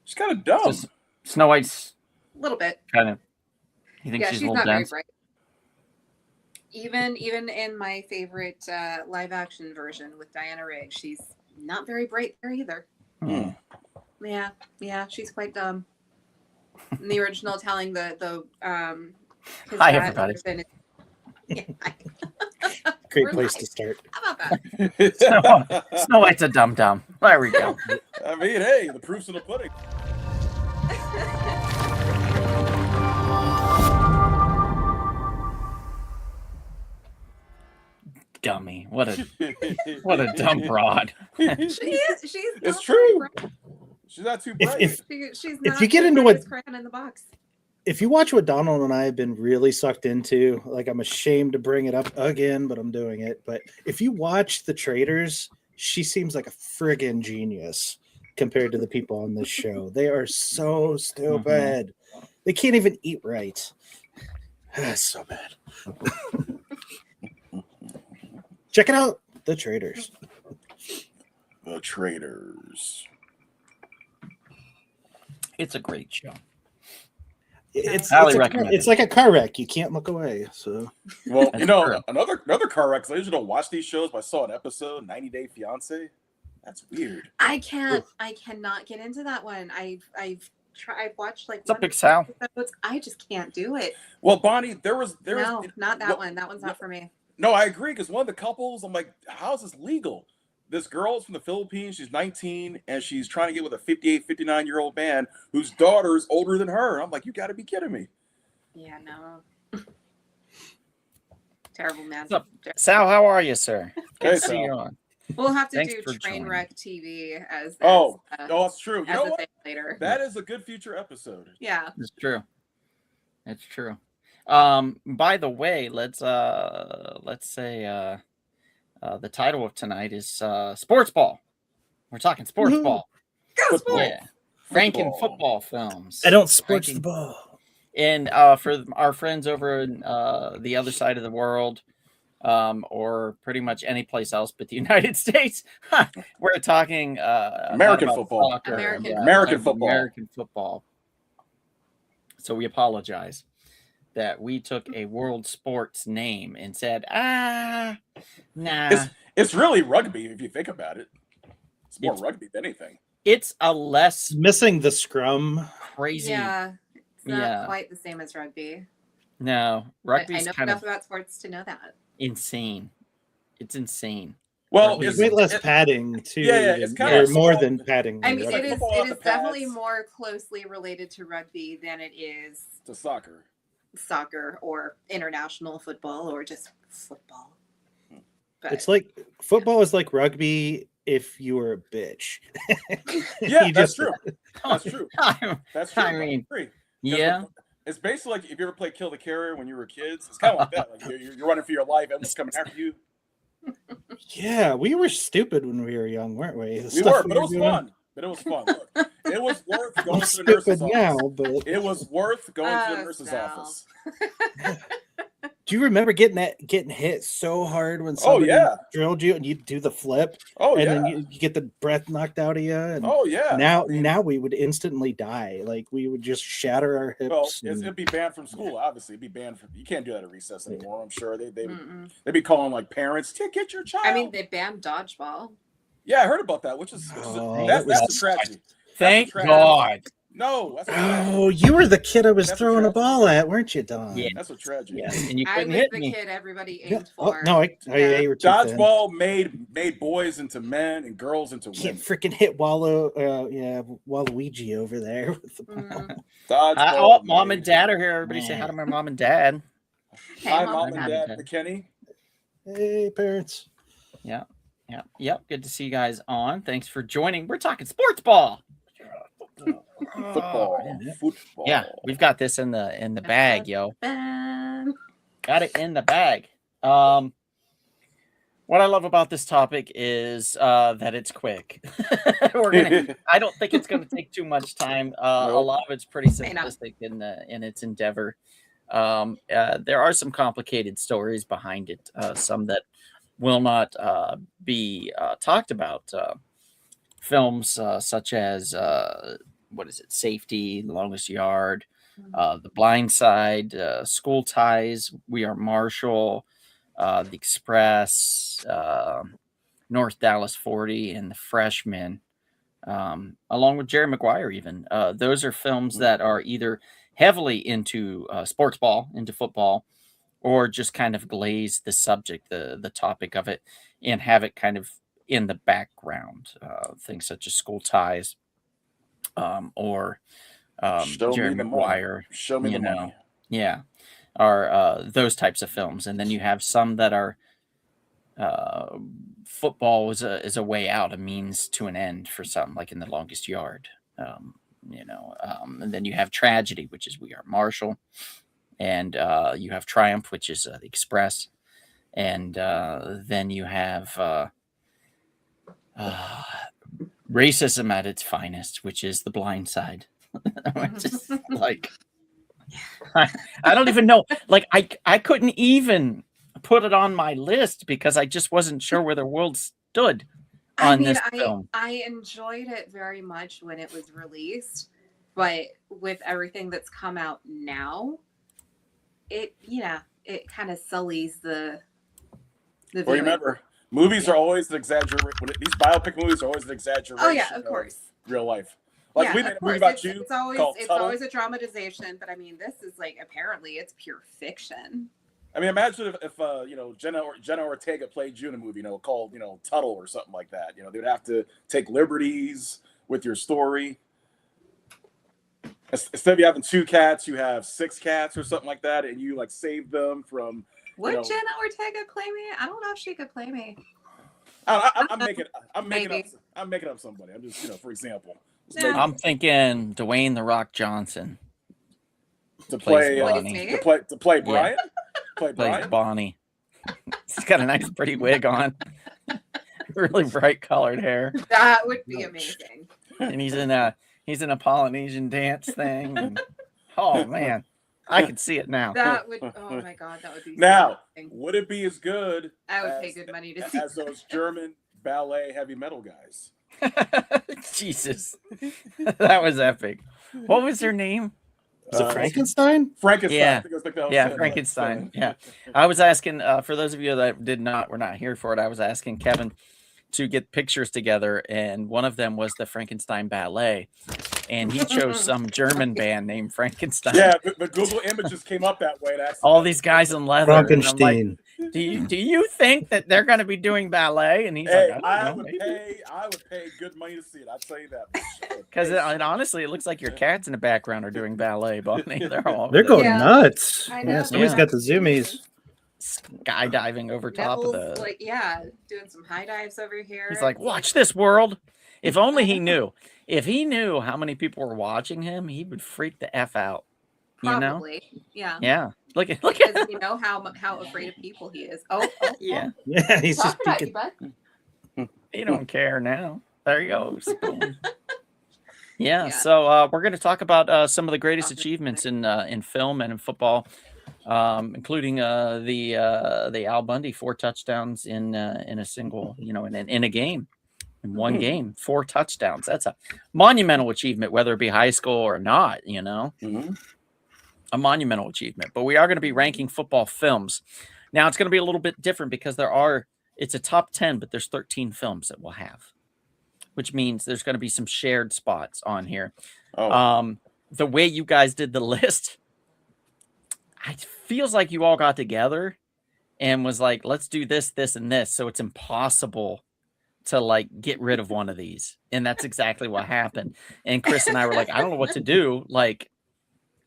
She's kind of dumb. So Snow White's A little bit. kind of. You think Yeah, she's she's a not little very dense? bright. Even in my favorite live action version with Diana Rigg, she's not very bright there either. Hmm. Yeah, she's quite dumb. In the original telling, the his Hi, dad everybody. person is- yeah, Great place to start. How about that? Snow White's a dum dum. There we go. I mean, hey, the proof's in the pudding. Dummy. What a dumb broad. She is. She's. It's not true. very bright. She's not too If- bright. if- She's if not you get the into brightest what- crayon in the box. If you watch what Donald and I have been really sucked into, like I'm ashamed to bring it up again, but I'm doing it. But if you watch The Traitors, she seems like a friggin' genius compared to the people on this show. They are so stupid. They can't even eat right. That's so bad. Check it out, The Traitors. The Traitors. It's a great show. It's recommend it's like a car wreck. You can't look away. So Well, That's you know, true. another car wreck. 'Cause I usually don't watch these shows, but I saw an episode, 90 Day Fiance. That's weird. I cannot get into that one. I've watched like What's up, one or Big two Sal? episodes. I just can't do it. Well, Bonnie, there was No, not that well, one. That one's not for me. No, I agree because one of the couples, I'm like, how is this legal? This girl's from the Philippines. She's 19 and she's trying to get with a 58, 59-year-old man whose daughter is older than her. I'm like, you got to be kidding me. Yeah, no. Terrible man. What's up? Sal, how are you, sir? Good Hey, to see Sal. you on. We'll have to Thanks do for Trainwreck TV as Oh, that's true. You as know a what? thing later. That is a good future episode. Yeah. It's true. It's true. By the way, let's say the title of tonight is Sports Ball. We're talking sports Woohoo. ball. Go Football. Sports! Yeah. Franking Football. football films. I don't sports Ranking- the ball. And for our friends over in the other side of the world, or pretty much any place else but the United States, we're talking American not about football. soccer, American American football. American football. So we apologize that we took a world sports name and said, nah. It's really rugby if you think about it. It's more It's- rugby than anything. It's a less Missing the scrum. crazy. Yeah. It's not Yeah. quite the same as rugby. No, But I rugby's know kind enough of about sports to know that. insane. It's insane. Well, There's it's way less it- padding too. Yeah, it's than- kinda or more small. than padding. I than mean, rugby. it is Football out the definitely pads. more closely related to rugby than it is to soccer. soccer or international football or just football. But It's like football is like rugby if you were a bitch. Yeah, You that's just- true. That's true. That's true. I mean, agree. 'Cause yeah. It's basically like if you ever played Kill the Carrier when you were kids. It's kind of like that. Like you're running for your life, everyone's coming after you. Yeah, we were stupid when we were young, weren't we? The We stuff were, but it was doing. fun. But it was fun. Look, it was worth going I'm to the nurse's stupid office. now, but It was worth going to the Oh, nurse's Sal. office. do you remember getting hit so hard when somebody yeah. drilled you and you do the flip Oh and yeah. then you get the breath knocked out of you? And Oh yeah. now we would instantly die. Like we would just shatter our Well, hips. and- it'd be banned from school. Obviously, it'd be banned from. You can't do that at recess anymore. I'm sure they'd mm-mm. be calling like parents to get your child. I mean, they banned dodgeball. yeah, I heard about that, which is Oh, that's that a was- tragedy. Thank tragedy. God. No, that's a tragedy. Oh, you were the kid I was That's throwing a tragedy. ball at, weren't you, Don? Yeah. That's a tragedy. Yeah, and you I couldn't was hit the me. kid everybody Yeah. aimed Oh, for. no, you were too thin. Dodgeball made boys into men and girls into Can't women. freaking hit Waluigi over there with the ball. Mm. Dodgeball. Mom made- and Dad are here. Everybody say hi to my mom and dad. Hey, Hi, Mom mom and and Dad. dad. McKinney. Hey, parents. Yep. Good to see you guys on. Thanks for joining. We're talking sports ball. Football. Football. Yeah, we've got this in the bag, yo. Bam. Got it in the bag. What I love about this topic is that it's quick. I don't think it's going to take too much time. A Nope. lot of it's pretty May not. simplistic in its endeavor. There are some complicated stories behind it. Some that will not be talked about. Films such as what is it? Safety, The Longest Yard, The Blind Side, School Ties, We Are Marshall, The Express, North Dallas 40, and The Freshman, along with Jerry Maguire. Even those are films that are either heavily into sports ball, into football, or just kind of glaze the subject, the topic of it, and have it kind of in the background. Things such as School Ties, or Show Jerry me the Maguire. money. Show me the money. Yeah, are those types of films, and then you have some that are football is a way out, a means to an end for some, like in The Longest Yard. And then you have tragedy, which is We Are Marshall, and you have triumph, which is The Express, and then you have racism at its finest, which is The Blind Side. Just like I don't even know. Like I couldn't even put it on my list because I just wasn't sure where the world stood on this film. I enjoyed it very much when it was released, but with everything that's come out now, it kind of sullies the Well, viewing. remember, movies are always an exaggeration. These biopic movies are always an exaggeration. Oh yeah, of course. Real life. Like we made a of movie course. about you It's always called it's Tuttle. always a dramatization, but I mean, this is like apparently it's pure fiction. I mean, imagine if Jenna Ortega played you in a movie, called Tuttle or something like that. They would have to take liberties with your story. Instead of you having 2 cats, you have 6 cats or something like that, and you like save them from. Would Jenna Ortega play me? I don't know if she could play me. I'm making up somebody. I'm just for example. Yeah. I'm thinking Dwayne The Rock Johnson To plays play Bonnie. to play Brian. Yeah. Play Plays Brian. Bonnie. He's got a nice, pretty wig on, really bright colored hair, That would be amazing. and he's in a Polynesian dance thing. And, oh man, I can see it now. That would. Oh my god, that would be. Now, so amazing. would it be as good I would pay good money to see. as those German ballet heavy metal guys? Jesus, that was epic. What was her name? Was it Frankenstein? Frankenstein. Yeah. I think it was like the Yeah, host. Frankenstein. Yeah, I was asking for those of you that were not here for it. I was asking Kevin to get pictures together, and one of them was the Frankenstein Ballet, and he chose some German band named Frankenstein. Yeah, the Google images came up that way. That's All these guys in leather. and I'm like, Frankenstein. do you think that they're going to be doing ballet? And he's Hey, like, I I don't would know. pay good money to see it. I'd tell you that. Because honestly, it looks like your cats in the background are doing ballet, Bonnie. They're all They're going Yeah. nuts. I know. Yeah, somebody's Yeah. got the zoomies. skydiving over top of Neville's, the. doing some high dives over here. He's like, watch this world. If only he knew. If he knew how many people were watching him, he would freak the F out. You know? Probably. Yeah. Yeah. Look at Because you know how afraid of people he is. Oh, yeah. Yeah, he's just talking about you, peeking. bud. He don't care now. There he goes. Boom. Yeah, Yeah. so we're going to talk about some of the greatest achievements in film and in football, including the Al Bundy 4 touchdowns in a single, in a game, in one game, 4 touchdowns. That's a monumental achievement, whether it be high school or not. Mhm. A monumental achievement. But we are going to be ranking football films. Now it's going to be a little bit different because it's a top 10, but there's 13 films that we'll have, which means there's going to be some shared spots on here. Oh, The way you guys did the list, it feels like you all got together and was like, let's do this, this, and this. So it's impossible to like get rid of one of these. And that's exactly what happened. And Chris and I were like, I don't know what to do. Like,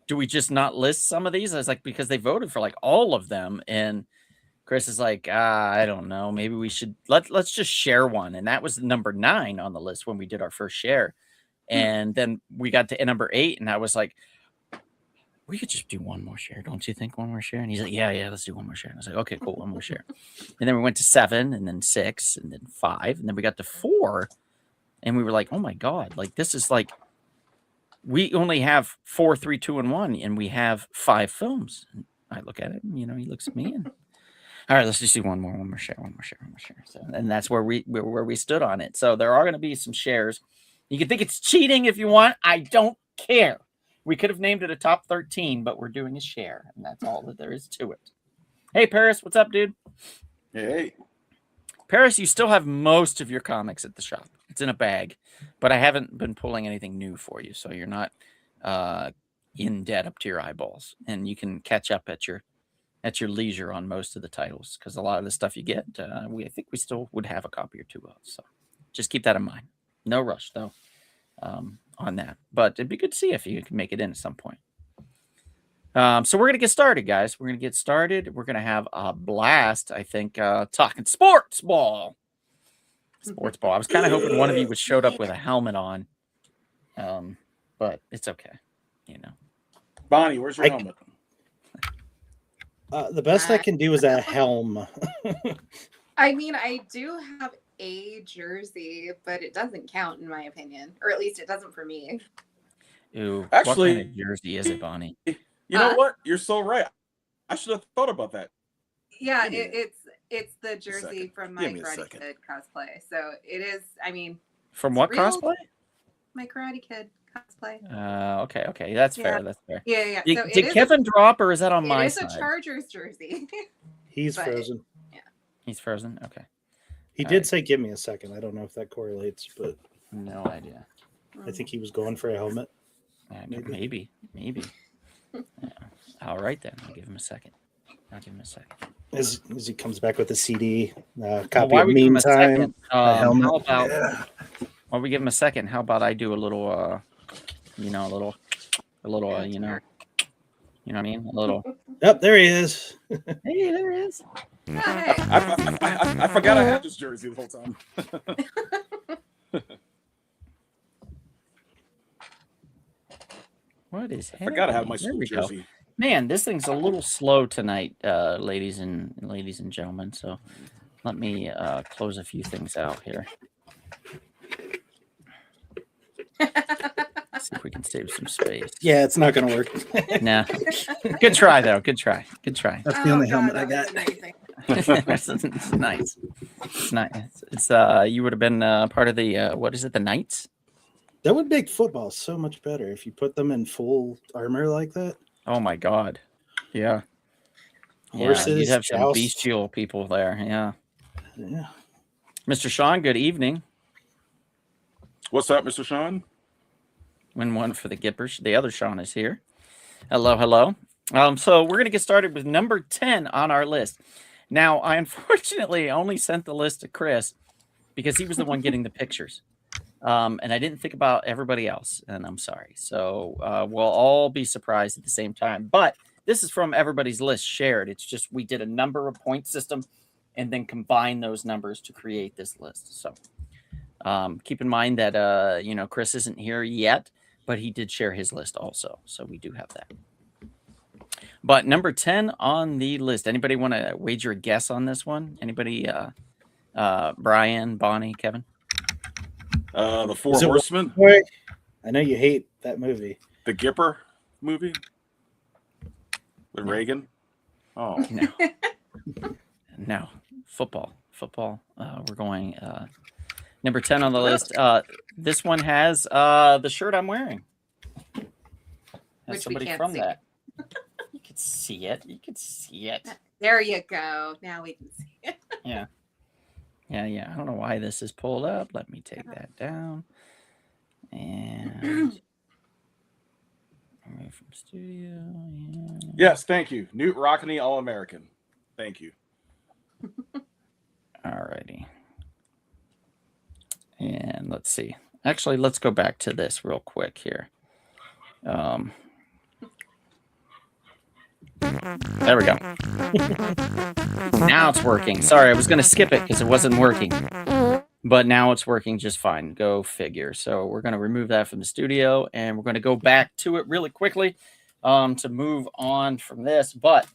do we just not list some of these? I was like, because they voted for like all of them. And Chris is like, I don't know. Maybe we should let's just share one. And that was number 9 on the list when we did our first share. And then we got to number 8, and I was like, we could just do one more share. Don't you think one more share? And he's like, yeah, let's do one more share. And I was like, okay, cool, one more share. And then we went to 7, and then 6, and then 5, and then we got to 4. And we were like, oh my God, like this is like, we only have 4, 3, 2, and 1, and we have 5 films. And I look at it, and, he looks at me, and all right, let's just do one more share. So, and that's where we stood on it. So there are going to be some shares. You can think it's cheating if you want. I don't care. We could have named it a top 13, but we're doing a share, and that's all that there is to it. Hey, Paris, what's up, dude? Hey, Paris, you still have most of your comics at the shop. It's in a bag, but I haven't been pulling anything new for you, so you're not in debt up to your eyeballs, and you can catch up at your leisure on most of the titles, because a lot of the stuff you get, I think we still would have a copy or two of. So just keep that in mind. No rush though on that, but it'd be good to see if you can make it in at some point. So we're gonna get started, guys. We're gonna get started. We're gonna have a blast. I think talking sports ball. Sports ball. I was kind of hoping one of you would showed up with a helmet on, but it's okay. You know, Bonnie, where's your helmet? The best I can do is a helm. I mean, I do have a jersey, but it doesn't count in my opinion, or at least it doesn't for me. Ooh, Actually- what kind of jersey is it, Bonnie? You know what? You're so right. I should have thought about that. Yeah, Give me it's the jersey second. from my Give me a Karate second. Kid cosplay. So it is. I mean, From what real. cosplay? my Karate Kid cosplay. Okay. That's fair. Yeah. That's fair. Yeah. Did, So did it Kevin drop, or is that on is, my it is side? a Chargers jersey. He's But- frozen. He's frozen. Okay. He All did right. say, "Give me a second." I don't know if that correlates, but No idea. I think he was going for a helmet. Maybe. Yeah. All right then. I'll give him a second. As he comes back with a CD, Well, copy while of we give him a Meantime. second, a helmet. how about Yeah. while we give him a second? How about I do a little, a little, you know what I mean? A little. Oh, there he is. Hey, there he is. Hi. I forgot I had this jersey the whole time. What is? I forgot I had my happening? There school we go. jersey. Man, this thing's a little slow tonight, ladies and gentlemen. So let me close a few things out here. See if we can save some space. Yeah, it's not going to work. Nah. Good try though. Good try. That's the only helmet I got. It's nice. It's nice. It's you would have been part of the what is it? The Knights? That would make football so much better if you put them in full armor like that. Oh my god. Yeah. Horses, yeah, you'd have some jousts. bestial people there. Yeah. Yeah. Mr. Sean, good evening. What's up, Mr. Sean? Win one for the Gippers. The other Sean is here. Hello. So we're gonna get started with number 10 on our list. Now, I unfortunately only sent the list to Chris because he was the one getting the pictures. And I didn't think about everybody else, and I'm sorry. So we'll all be surprised at the same time. But this is from everybody's list shared. It's just we did a number of point system and then combine those numbers to create this list. So keep in mind that Chris isn't here yet, but he did share his list also. So we do have that. But number 10 on the list. Anybody want to wager a guess on this one? Anybody? Brian, Bonnie, Kevin? The Four Is it- Horsemen, Boy, I know you hate that movie. the Gipper movie with Reagan. Oh, No. Football. We're going number 10 on the list. This one has the shirt I'm wearing. Has Which we somebody can't from see. that. You can see it. There you go. Now we can see it. Yeah. I don't know why this is pulled up. Let me take that down. And away from studio. Yeah. yes, thank you. Newt Rockney, All-American. Thank you. Alrighty. And let's see. Actually, let's go back to this real quick here. There we go. Now it's working. Sorry, I was going to skip it because it wasn't working. But now it's working just fine. Go figure. So we're going to remove that from the studio, and we're going to go back to it really quickly to move on from this. But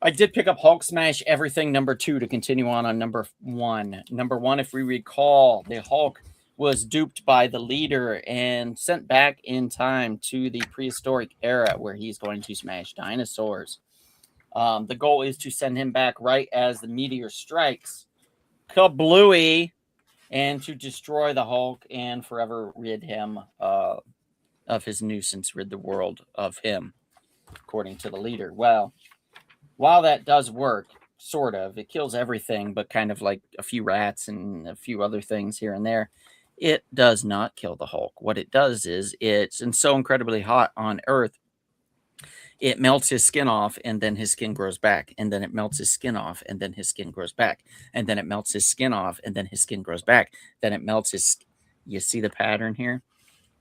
I did pick up Hulk Smash Everything number 2 to continue on number 1. Number 1, if we recall, the Hulk was duped by the leader and sent back in time to the prehistoric era where he's going to smash dinosaurs. The goal is to send him back right as the meteor strikes. Kablooey. and to destroy the Hulk and forever rid him of his nuisance, rid the world of him, according to the leader. Well, while that does work, sort of, it kills everything but kind of like a few rats and a few other things here and there. It does not kill the Hulk. What it does is it's so incredibly hot on Earth, it melts his skin off and then his skin grows back. And then it melts his skin off and then his skin grows back. And then it melts his skin off and then his skin grows back. Then it melts his... You see the pattern here?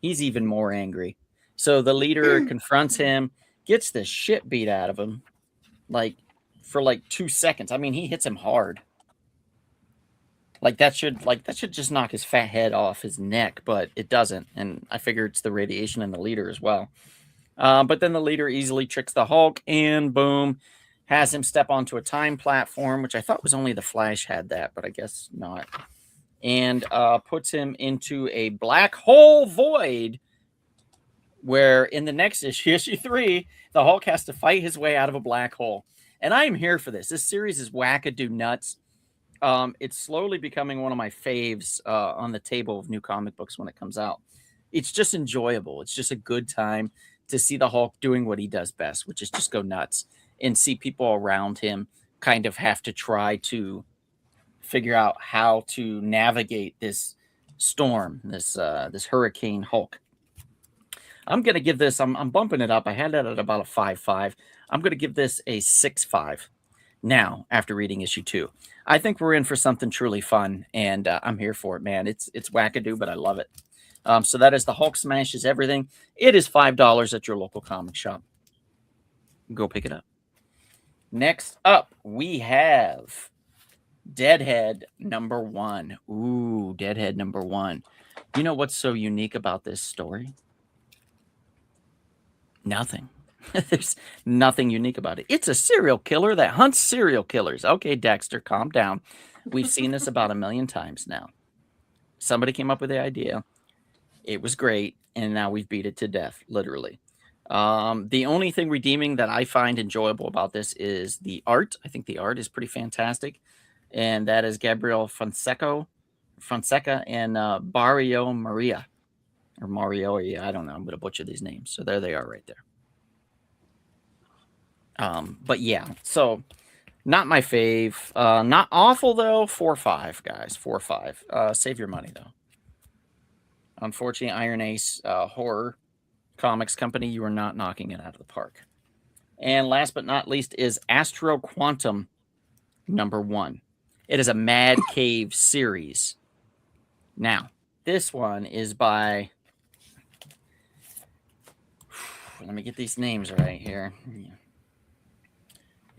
He's even more angry. So the leader confronts him, gets the shit beat out of him, for 2 seconds. I mean, he hits him hard. That should just knock his fat head off his neck, but it doesn't. And I figure it's the radiation and the leader as well. But then the leader easily tricks the Hulk and boom, has him step onto a time platform, which I thought was only the Flash had that, but I guess not. And puts him into a black hole void where in the next issue, issue 3, the Hulk has to fight his way out of a black hole. And I am here for this. This series is wackadoo nuts. It's slowly becoming one of my faves on the table of new comic books when it comes out. It's just enjoyable. It's just a good time to see the Hulk doing what he does best, which is just go nuts and see people around him kind of have to try to figure out how to navigate this storm, this Hurricane Hulk. I'm going to give this, I'm bumping it up. I had it at about a 5.5. I'm going to give this a 6.5 now after reading issue 2. I think we're in for something truly fun, and I'm here for it, man. It's wackadoo, but I love it. So that is The Hulk Smashes Everything. It is $5 at your local comic shop. Go pick it up. Next up, we have Deadhead #1. Ooh, Deadhead #1. You know what's so unique about this story? Nothing. There's nothing unique about it. It's a serial killer that hunts serial killers. Okay, Dexter, calm down. We've seen this about 1 million times now. Somebody came up with the idea. It was great, and now we've beat it to death, literally. The only thing redeeming that I find enjoyable about this is the art. I think the art is pretty fantastic, and that is Gabriel Fonseca and Barrio Maria. Or Mario, I don't know. I'm going to butcher these names. So there they are right there. But yeah, so not my fave. Not awful, though. 4.5, guys. 4.5. Save your money, though. Unfortunately, Iron Ace Horror Comics Company, you are not knocking it out of the park. And last but not least is Astro Quantum #1. It is a Mad Cave series. Now, this one is by... Let me get these names right here.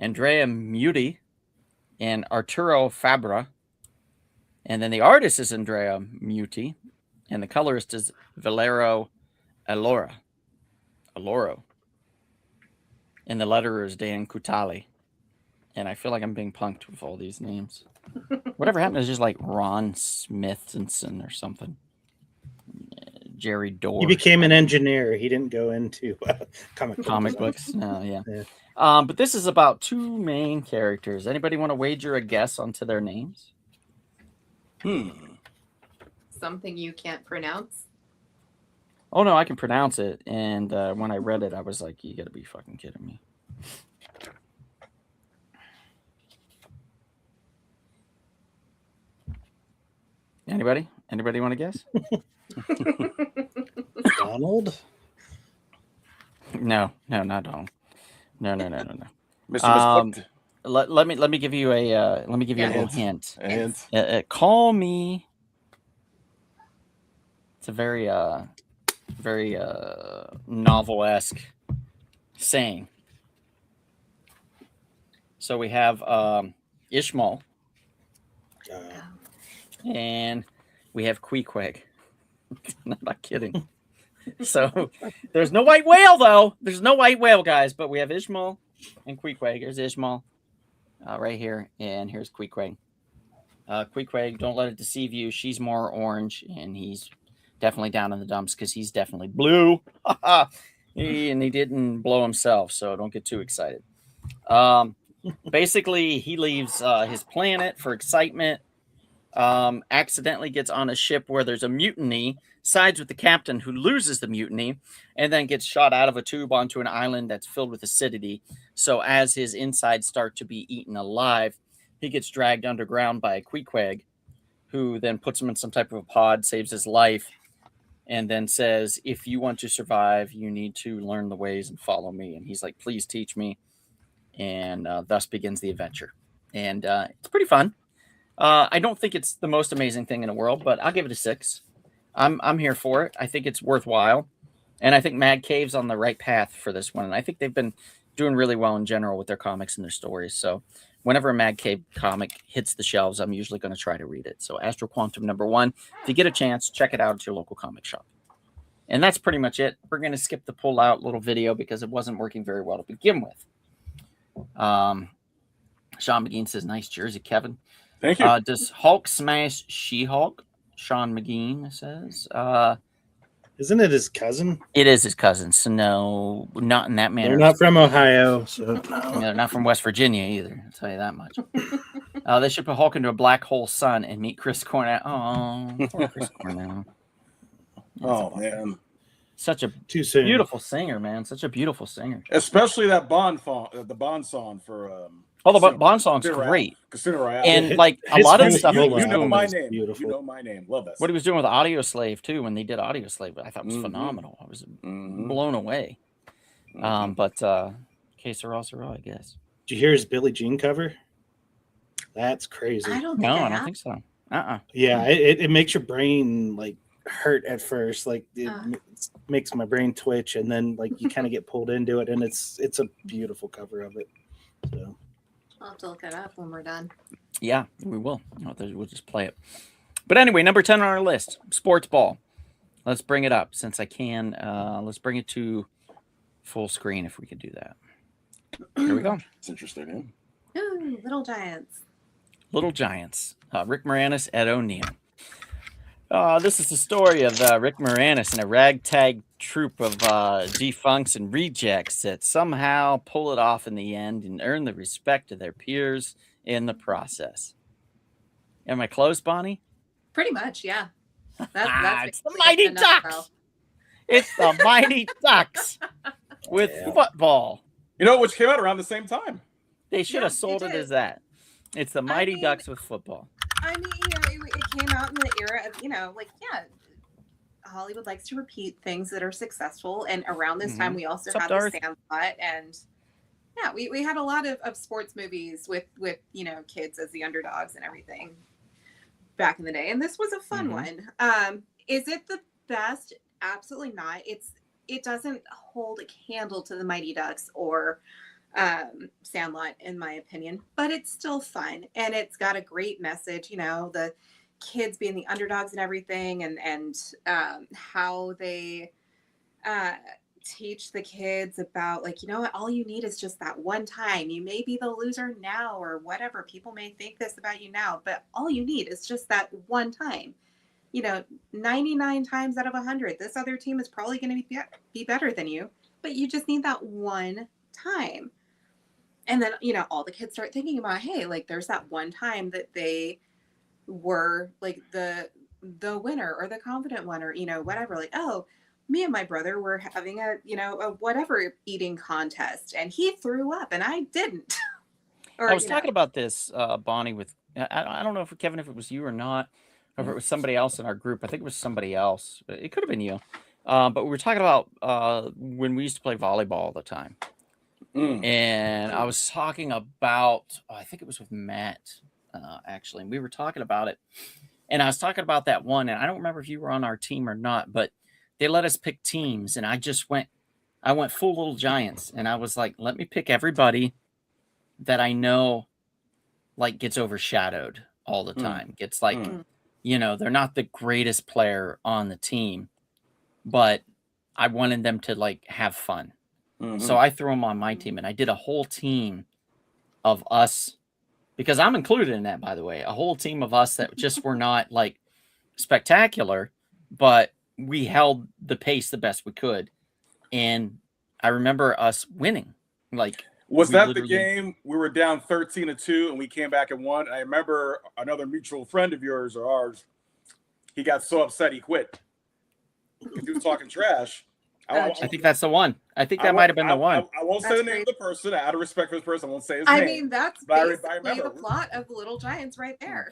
Andrea Muti and Arturo Fabra. And then the artist is Andrea Muti. And the colorist is Valero Aloro. And the letterer is Dan Cutali. And I feel like I'm being punked with all these names. Whatever happened is just like Ron Smithson or something. Jerry Dorr. He became an engineer. He didn't go into comic books. No, yeah. But this is about 2 main characters. Anybody want to wager a guess onto their names? Something you can't pronounce? Oh, no, I can pronounce it. And when I read it, I was like, you got to be fucking kidding me. Anybody? Anybody want to guess? Donald? No, not Donald. No. Mr. Let me give you a little hint. And Call me. It's a very novel-esque saying. So we have Ishmael, and we have Queequeg. I'm not kidding. So there's no white whale, though. There's no white whale, guys. But we have Ishmael and Queequeg. Here's Ishmael right here, and here's Queequeg. Queequeg, don't let it deceive you. She's more orange, and he's definitely down in the dumps because he's definitely blue. He didn't blow himself, so don't get too excited. Basically, he leaves his planet for excitement, accidentally gets on a ship where there's a mutiny, sides with the captain who loses the mutiny, and then gets shot out of a tube onto an island that's filled with acidity. So as his insides start to be eaten alive, he gets dragged underground by a Queequeg, who then puts him in some type of a pod, saves his life, and then says, if you want to survive, you need to learn the ways and follow me. And he's like, please teach me. And thus begins the adventure. And it's pretty fun. I don't think it's the most amazing thing in the world, but I'll give it a 6. I'm here for it. I think it's worthwhile. And I think Mad Cave's on the right path for this one. And I think they've been doing really well in general with their comics and their stories. So whenever a Mad Cave comic hits the shelves, I'm usually going to try to read it. So Astro Quantum #1, if you get a chance, check it out at your local comic shop. And that's pretty much it. We're going to skip the pull out little video because it wasn't working very well to begin with. Sean McGean says, nice jersey, Kevin. Thank you. Does Hulk smash She-Hulk? Sean McGean says. Isn't it his cousin? It is his cousin. So no, not in that manner. They're not from Ohio, so no. No, they're not from West Virginia either. I'll tell you that much. They should put Hulk into a black hole sun and meet Chris Cornell. Oh, poor Chris Cornell. Oh man, Such a Too soon. beautiful singer, man. Such a beautiful singer. especially that Bond song for Oh, the Bond song's Casino Royale. great. Casino Royale. And Yeah, like a his lot of the first stuff he solo was you know doing my was name. beautiful. You know my name. Love that. what he was doing with Audio Slave too, when they did Audio Slave, I thought was Mhm. phenomenal. I was Mhm. blown away. Mhm. But Que Sera, Sera, I guess. Did you hear his Billie Jean cover? That's crazy. I don't think No, I I don't have. think so. Yeah, it makes your brain like hurt at first. Like it makes my brain twitch, and then like you kind of get pulled into it, and it's a beautiful cover of it. So I'll have to look it up when we're done. Yeah, we will. We'll just play it. But anyway, number 10 on our list, sports ball. Let's bring it up since I can. Let's bring it to full screen if we could do that. Here we go. It's interesting. Yeah? Ooh, Little Giants. Little Giants. Rick Moranis, Ed O'Neill. This is the story of Rick Moranis and a ragtag troop of defuncts and rejects that somehow pull it off in the end and earn the respect of their peers in the process. Am I close, Bonnie? Pretty much, yeah. It's the basically Mighty in a nutshell. Ducks. It's the Mighty Ducks with Yeah. football. You know, which came out around the same time. They should Yeah, have sold they it did. as that. It's the Mighty mean- Ducks with football. I mean, it came out in the era of, Hollywood likes to repeat things that are successful. And around this time, we also What's up, had Darth? The Sandlot. And yeah, we had a lot of sports movies with kids as the underdogs and everything back in the day. And this was a fun one. Is it the best? Absolutely not. It doesn't hold a candle to the Mighty Ducks or Sandlot, in my opinion, but it's still fun, and it's got a great message. The kids being the underdogs and everything, and how they teach the kids about, like, what, all you need is just that one time. You may be the loser now or whatever. People may think this about you now, but all you need is just that one time. 99 times out of 100, this other team is probably going to be better than you, but you just need that one time. And then, all the kids start thinking about, hey, like, there's that one time that they were like the winner or the confident one, or, whatever. Like, oh, me and my brother were having a whatever eating contest, and he threw up and I didn't. Or, I was talking about this, Bonnie, with, I don't know if Kevin, if it was you or not, or if it was somebody else in our group. I think it was somebody else. It could have been you. But we were talking about when we used to play volleyball all the time. And I was talking about, I think it was with Matt, actually, and we were talking about it. And I was talking about that one, and I don't remember if you were on our team or not, but they let us pick teams, and I went full Little Giants, and I was like, let me pick everybody that I know, like, gets overshadowed all the time. Gets like, they're not the greatest player on the team, but I wanted them to, like, have fun. So I threw them on my team, and I did a whole team of us, because I'm included in that, by the way, a whole team of us that just were not, like, spectacular, but we held the pace the best we could. And I remember us winning. Like, Was We that the literally- game we were down 13-2 and we came back and won? And I remember another mutual friend of yours or ours, he got so upset he quit because he was talking trash. I think that's the one. I think that might have been the one. I won't say That's the name of the person out of respect for this person. I won't say his I name. mean, that's But I basically remember. the plot of Little Giants right there.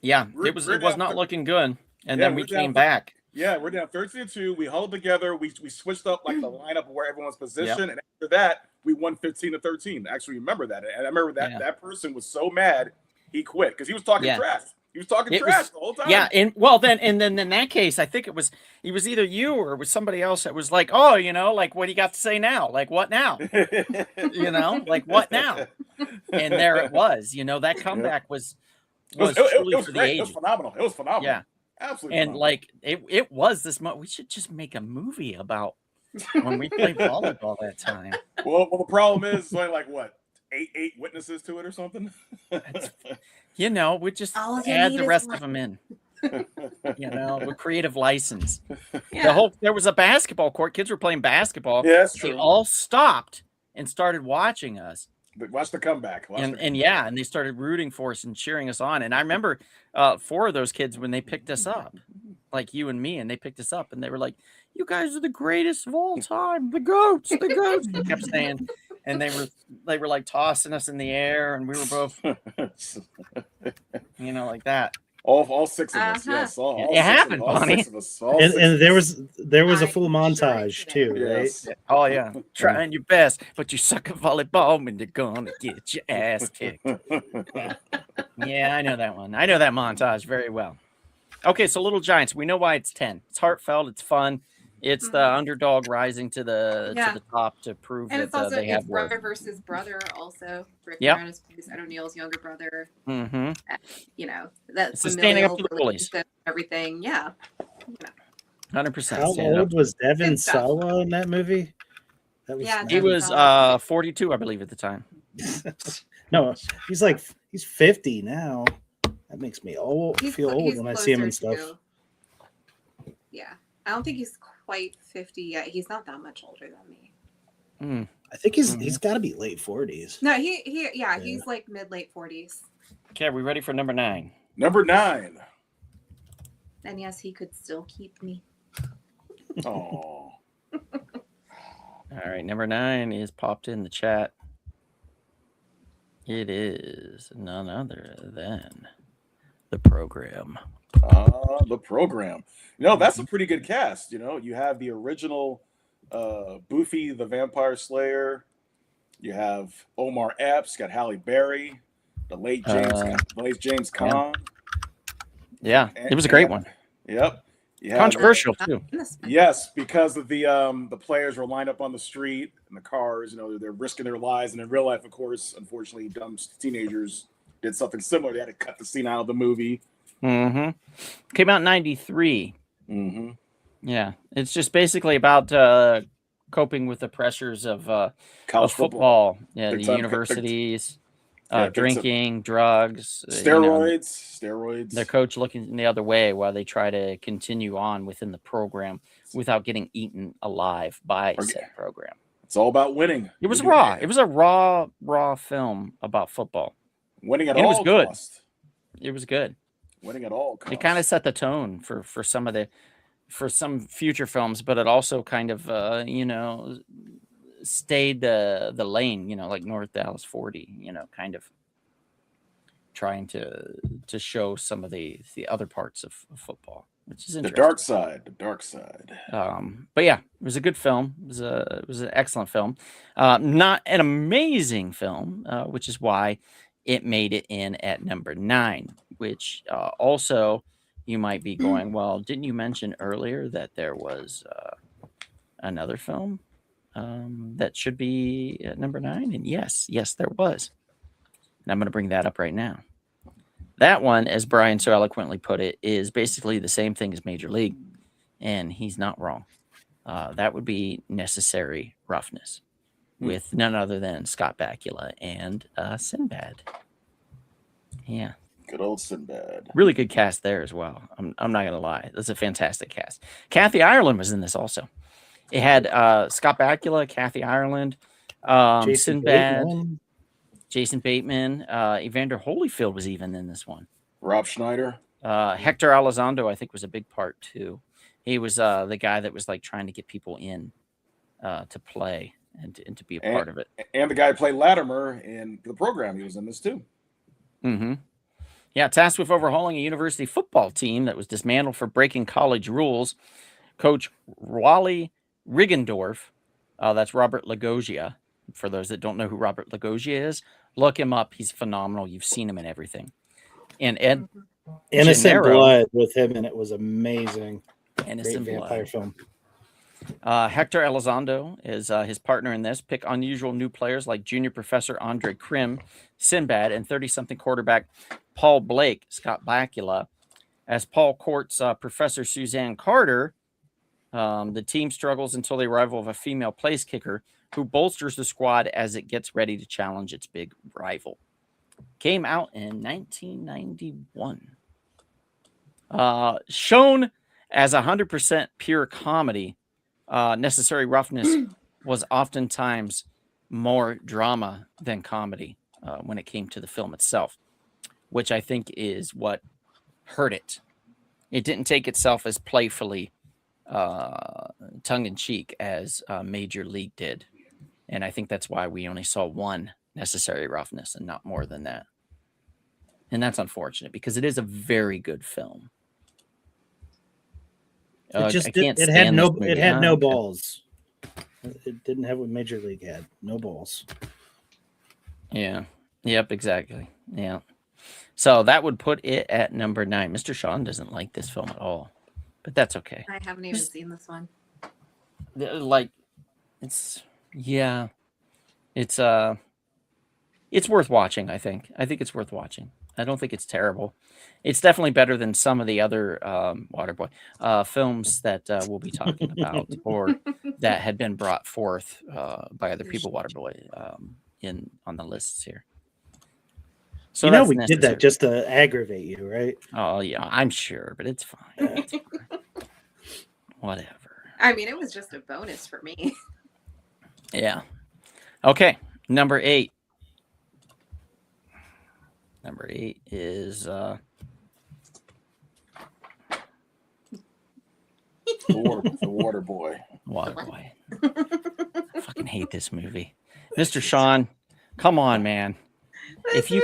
Yeah, We're it was down not to- looking good, and Yeah, then we we're down came to- back. Yeah, we're down 13-2. We held together. We switched up like the lineup of where everyone's positioned, and after that, we won 15-13. I actually remember that, and I remember that Yeah. that person was so mad he quit because he was talking Yeah. trash. He was talking It trash was- the whole time. Yeah, and well, then in that case, I think it was either you or it was somebody else that was like, oh, like what do you got to say now? Like what now? Like what now? And there it was. That comeback was truly it was for the great. It was ages. phenomenal. It was phenomenal. Yeah, Absolutely. and phenomenal. like it was this. We should just make a movie about when we played volleyball that time. well, the problem is, it's only like what eight witnesses to it or something. We just All you add need the is rest one. of them in. With creative license. Yeah. There was a basketball court. Kids were playing basketball. Yeah, that's They true. all stopped and started watching us. But watch the comeback. Watch the And they started rooting for us and cheering us on. And I remember 4 of those kids when they picked us up, like you and me, and they picked us up and they were like, "You guys are the greatest of all time, the goats, the goats." They kept saying, and they were like tossing us in the air, and we were both, like that. all 6 of us. Uh-huh. Yes, all It 6 happened, all Bonnie. 6 of us. All And, 6 and of there us. was a I'm full sure I montage did. too, right? Yes. Oh yeah, trying your best, but you suck at volleyball when you're gonna get your ass kicked. Yeah, I know that one. I know that montage very well. Okay, so Little Giants, we know why it's 10. It's heartfelt, it's fun. It's the underdog rising to the top to prove And that it's also they have worth. brother versus brother also. Rick Yep. Moranis plays Ed O'Neill's younger brother. Mm-hmm. That It's the standing up to the familial bullies. relationship, everything. Yeah. 100%. How stand up. old was Devin Good stuff. Sawa in that movie? That was Yeah, He Devin was Sawa. 42, I believe, at the time. no, he's 50 now. That makes me feel old when I see him and closer stuff. Yeah. I don't think he's quite 50 yet. He's not that much older than me. Mm. I think he's got to be late 40s. No, he's like mid late 40s. Okay, are we ready for number 9? Number 9. And yes, he could still keep me. Oh. All right, number 9 is popped in the chat. It is none other than The Program. The Program. That's a pretty good cast. You have the original Buffy the Vampire Slayer. You have Omar Epps, got Halle Berry, the late James Caan. Yeah, it was a great one. Yep. You have- Controversial too. In this one. Yes, because of the players were lined up on the street and the cars. They're risking their lives, and in real life, of course, unfortunately, dumb teenagers did something similar. They had to cut the scene out of the movie. Mm-hmm. Came out in 93. Mm-hmm. Yeah, it's just basically about coping with the pressures of College football. Yeah, Big the time- universities, Yeah, big time. drinking, drugs, Steroids. their coach looking the other way while they try to continue on within the program without getting eaten alive by said program. It's all about winning. It was raw. It was a raw film about football. Winning at It all was good. cost. It was good. Winning at all costs. It kind of set the tone for some future films, but it also kind of stayed the lane, like North Dallas 40, kind of trying to show some of the other parts of football, which is the interesting. dark side. But yeah, it was a good film. It was an excellent film. Not an amazing film, which is why it made it in at number 9, which also you might be going, well, didn't you mention earlier that there was another film that should be at number 9? And yes, there was. And I'm going to bring that up right now. That one, as Brian so eloquently put it, is basically the same thing as Major League. And he's not wrong. That would be Necessary Roughness with none other than Scott Bakula and Sinbad. Yeah. Good old Sinbad. Really good cast there as well. I'm not going to lie. That's a fantastic cast. Kathy Ireland was in this also. It had Scott Bakula, Kathy Ireland, Jason Sinbad, Bateman. Jason Bateman, Evander Holyfield was even in this one. Rob Schneider. Hector Elizondo, I think, was a big part too. He was the guy that was like trying to get people in to play and to be a part of it. And the guy who played Latimer in the program, he was in this too. Mm-hmm. Yeah, tasked with overhauling a university football team that was dismantled for breaking college rules. Coach Wally Riggendorf, that's Robert Lagosier. For those that don't know who Robert Lagosier is, look him up. He's phenomenal. You've seen him in everything. And Ed Innocent Gennaro, Blood with him, and it was amazing. Innocent Great Blood. vampire film. Hector Elizondo is his partner in this. Pick unusual new players like junior professor Andre Krim, Sinbad, and 30-something quarterback Paul Blake, Scott Bakula. As Paul courts Professor Suzanne Carter, the team struggles until the arrival of a female place kicker who bolsters the squad as it gets ready to challenge its big rival. Came out in 1991. Shown as 100% pure comedy, Necessary Roughness was oftentimes more drama than comedy when it came to the film itself, which I think is what hurt it. It didn't take itself as playfully tongue-in-cheek as Major League did. And I think that's why we only saw one Necessary Roughness and not more than that. And that's unfortunate because it is a very good film. It had no balls. It didn't have what Major League had. No balls. Yeah. Yep, exactly. Yeah. So that would put it at number 9. Mr. Sean doesn't like this film at all, but that's okay. I haven't even seen this one. Like, it's worth watching. I think it's worth watching. I don't think it's terrible. It's definitely better than some of the other Waterboy films that we'll be talking about or that had been brought forth by other people. Waterboy on the lists here. So we did that just to aggravate you, right? Oh yeah, I'm sure, but it's fine. It's fine. Whatever. I mean, it was just a bonus for me. Yeah. Okay. Number 8. Number 8 is The Waterboy. Waterboy. I fucking hate this movie. Mr. Sean, come on, man. If you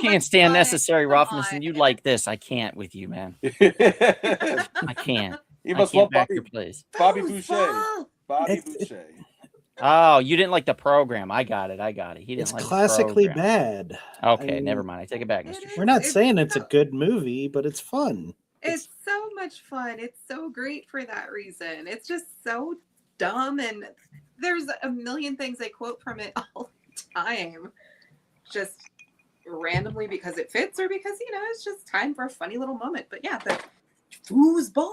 can't stand Necessary Roughness and you like this, I can't with you, man. I can't. You must I can't love back your place. Bobby Boucher. Bobby Boucher. Oh, you didn't like the program. I got it. He didn't It's like classically the program. bad. Okay, never mind. I take it back, Mr. Sean. We're not saying it's a good movie, but it's fun. It's so much fun. It's so great for that reason. It's just so dumb, and there's a million things I quote from it all the time. Just randomly because it fits or because, it's just time for a funny little moment. But yeah, the foosball.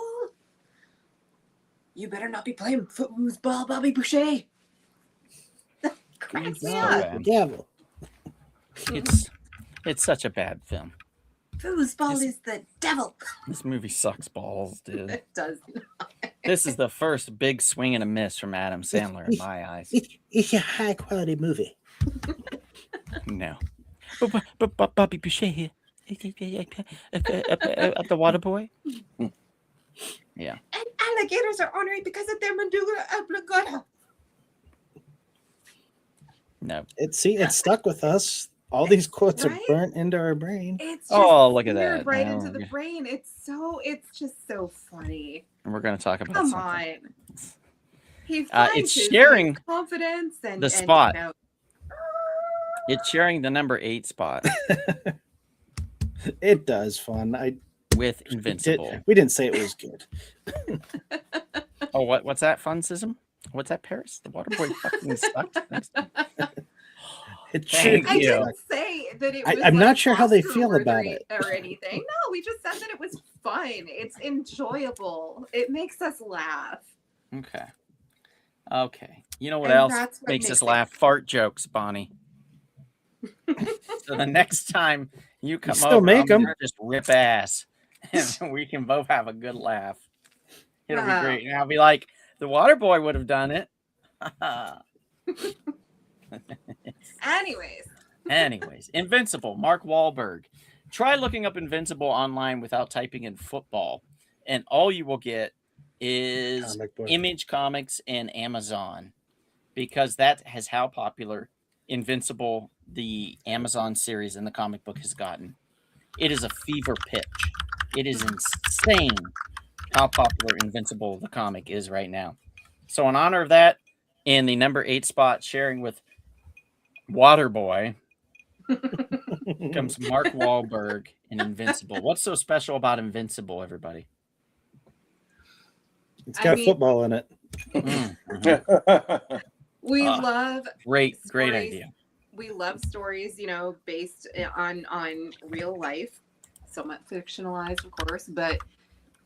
You better not be playing foosball, Bobby Boucher. Cracks me up. The devil. It's such a bad film. Foosball is the devil. This movie sucks balls, dude. It does not. This is the first big swing and a miss from Adam Sandler in my eyes. It's a high quality movie. No. But Bobby Boucher here. Of the Waterboy? Yeah. And alligators are ornery because of their medulla oblongata. No. Oh, It stuck with us. All these quotes Right? are burnt into our brain. It's just Oh, look at seared that. right Now into the we're- brain. It's just so funny. And we're going to talk about Come something. on. He Uh, finds it's his sharing confidence and the spot. And, It's sharing the number 8 spot It does fun. with Invincible. We didn't say it was good. Oh, what's that, Funsism? What's that, Paris? The Waterboy fucking sucked. It Thank should I you. didn't say that it was. I'm not like sure how they Oscar feel about worthy it. or anything. No, we just said that it was fun. It's enjoyable. It makes us laugh. Okay. You know what And else that's what makes makes us it- laugh? Fart jokes, Bonnie. So the next time you come still over, make I'm 'em. gonna just rip ass, and we can both have a good laugh. It'll be Wow. great. And I'll be like, the Waterboy would have done it. Anyways, Invincible, Mark Wahlberg. Try looking up Invincible online without typing in football, and all you will get is Comic book. Image Comics and Amazon, because that has how popular Invincible, the Amazon series and the comic book, has gotten. It is a fever pitch. It is insane how popular Invincible, the comic, is right now. So in honor of that, in the number 8 spot, sharing with Waterboy, comes Mark Wahlberg in Invincible. What's so special about Invincible, everybody? It's got football in it. We love great stories. idea. We love stories, based on real life, somewhat fictionalized, of course, but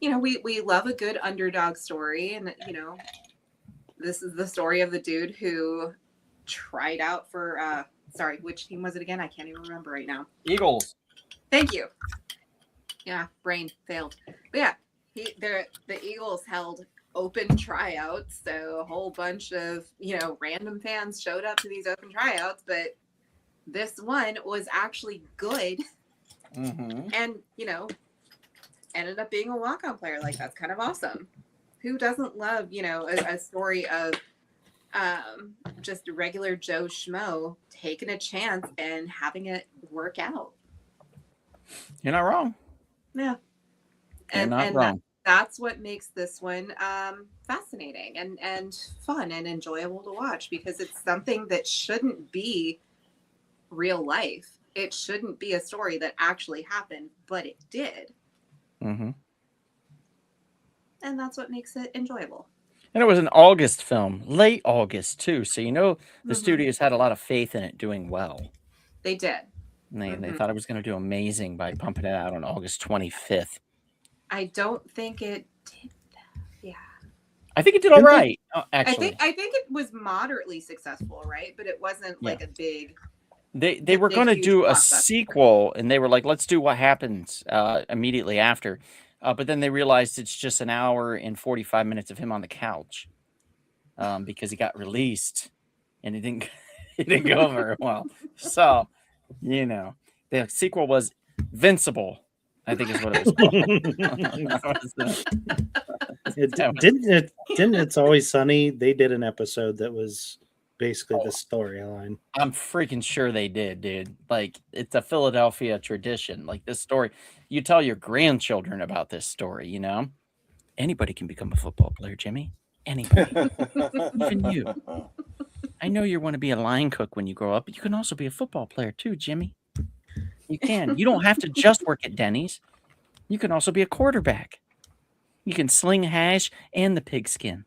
we love a good underdog story, and this is the story of the dude who tried out for which team was it again? I can't even remember right now. Eagles. Thank you. Yeah, brain failed. But yeah, the Eagles held open tryouts, so a whole bunch of random fans showed up to these open tryouts, but this one was actually good, and ended up being a walk-on player. Like, that's kind of awesome. Who doesn't love a story of just a regular Joe Schmo taking a chance and having it work out? You're not wrong. Yeah. You're not wrong. That's what makes this one fascinating and fun and enjoyable to watch, because it's something that shouldn't be real life. It shouldn't be a story that actually happened, but it did. Mm-hmm. And that's what makes it enjoyable. And it was an August film, late August too. So the studios had a lot of faith in it doing well. They did. And they thought it was going to do amazing by pumping it out on August 25th. I don't think it did. Yeah. I think it did all right. Actually, I think it was moderately successful, right? But it wasn't like a big. They were going to do a sequel, and they were like, "Let's do what happens immediately after." But then they realized it's just an hour and 45 minutes of him on the couch, because he got released, and it didn't go very well. So, the sequel was Vincible, I think is what it was called. Didn't It's Always Sunny? They did an episode that was basically the storyline. I'm freaking sure they did, dude. Like, it's a Philadelphia tradition. Like, this story, you tell your grandchildren about this story, Anybody can become a football player, Jimmy. Anybody. Even you. I know you want to be a line cook when you grow up, but you can also be a football player too, Jimmy. You can. You don't have to just work at Denny's. You can also be a quarterback. You can sling hash and the pigskin.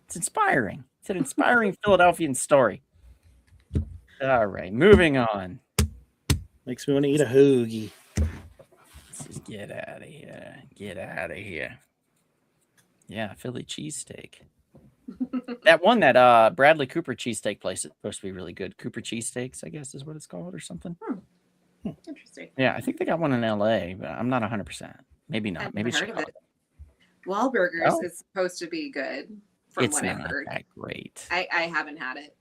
It's inspiring. It's an inspiring Philadelphian story. All right, moving on. Makes me want to eat a hoagie. Let's just get out of here. Get out of here. Yeah, Philly cheesesteak. That Bradley Cooper cheesesteak place is supposed to be really good. Cooper Cheesesteaks, I guess is what it's called, or something. Interesting. Yeah, I think they got one in LA, but I'm not 100%. Maybe not. Maybe heard Chicago. of it. Wahlburgers is supposed to be good, from It's what I've not heard. that great. I haven't had it.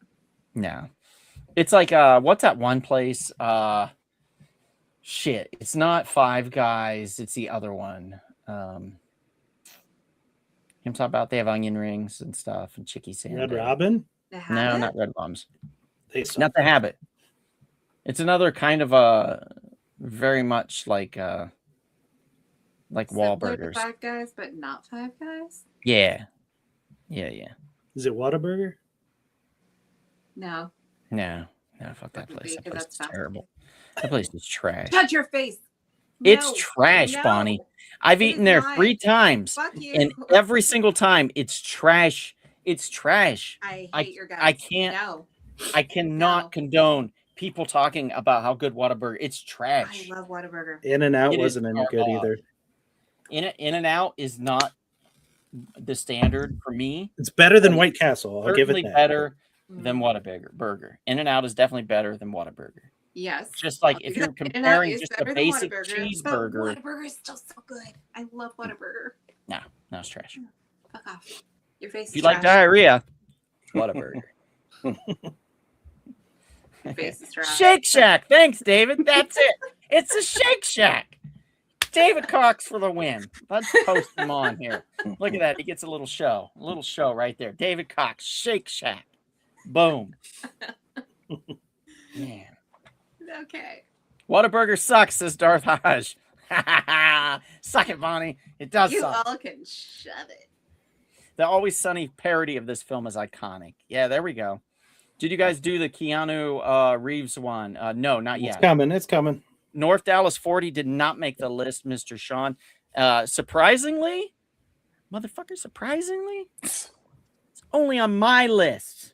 No. It's like what's that one place? Shit. It's not Five Guys, it's the other one. I'm talking about, they have onion rings and stuff and chicky sandwich. Red Robin? No, not Red Bombs. Not The Habit. It's another kind of very much like Wahlburgers. Five Guys, but not Five Guys? Yeah. Is it Whataburger? No. No, fuck that place. That place is That's terrible. That place is trash. Shut your face. It's No, trash, no. Bonnie. I've It eaten is there not. 3 times. Fuck you. And every single time it's trash. It's trash. I hate your guys. I can't. No. I cannot No. condone people talking about how good Whataburger. It's trash. I love Whataburger. In-N-Out It is wasn't any good either. In-N-Out is not the standard for me. It's better than White Castle. I'll give it Certainly that. better than Whataburger. In-N-Out is definitely better than Whataburger. Yes. Just like if you're In-N-Out comparing is just a better than basic Whataburger, cheeseburger. but Whataburger is still so good. I love Whataburger. No, it's trash. Fuck off. Your face If is you like trash. diarrhea, Whataburger. Your face is dry. Shake Shack. Thanks, David. That's it. It's a Shake Shack. David Cox for the win. Let's post him on here. Look at that. He gets a little show. A little show right there. David Cox, Shake Shack. Boom. Man. Okay. Whataburger sucks, says Darth Hodge. Suck it, Bonnie. It does You suck. all can shove it. The Always Sunny parody of this film is iconic. Yeah, there we go. Did you guys do the Keanu Reeves one? No, not It's yet. coming. It's coming. North Dallas 40 did not make the list, Mr. Sean. Surprisingly, it's only on my list.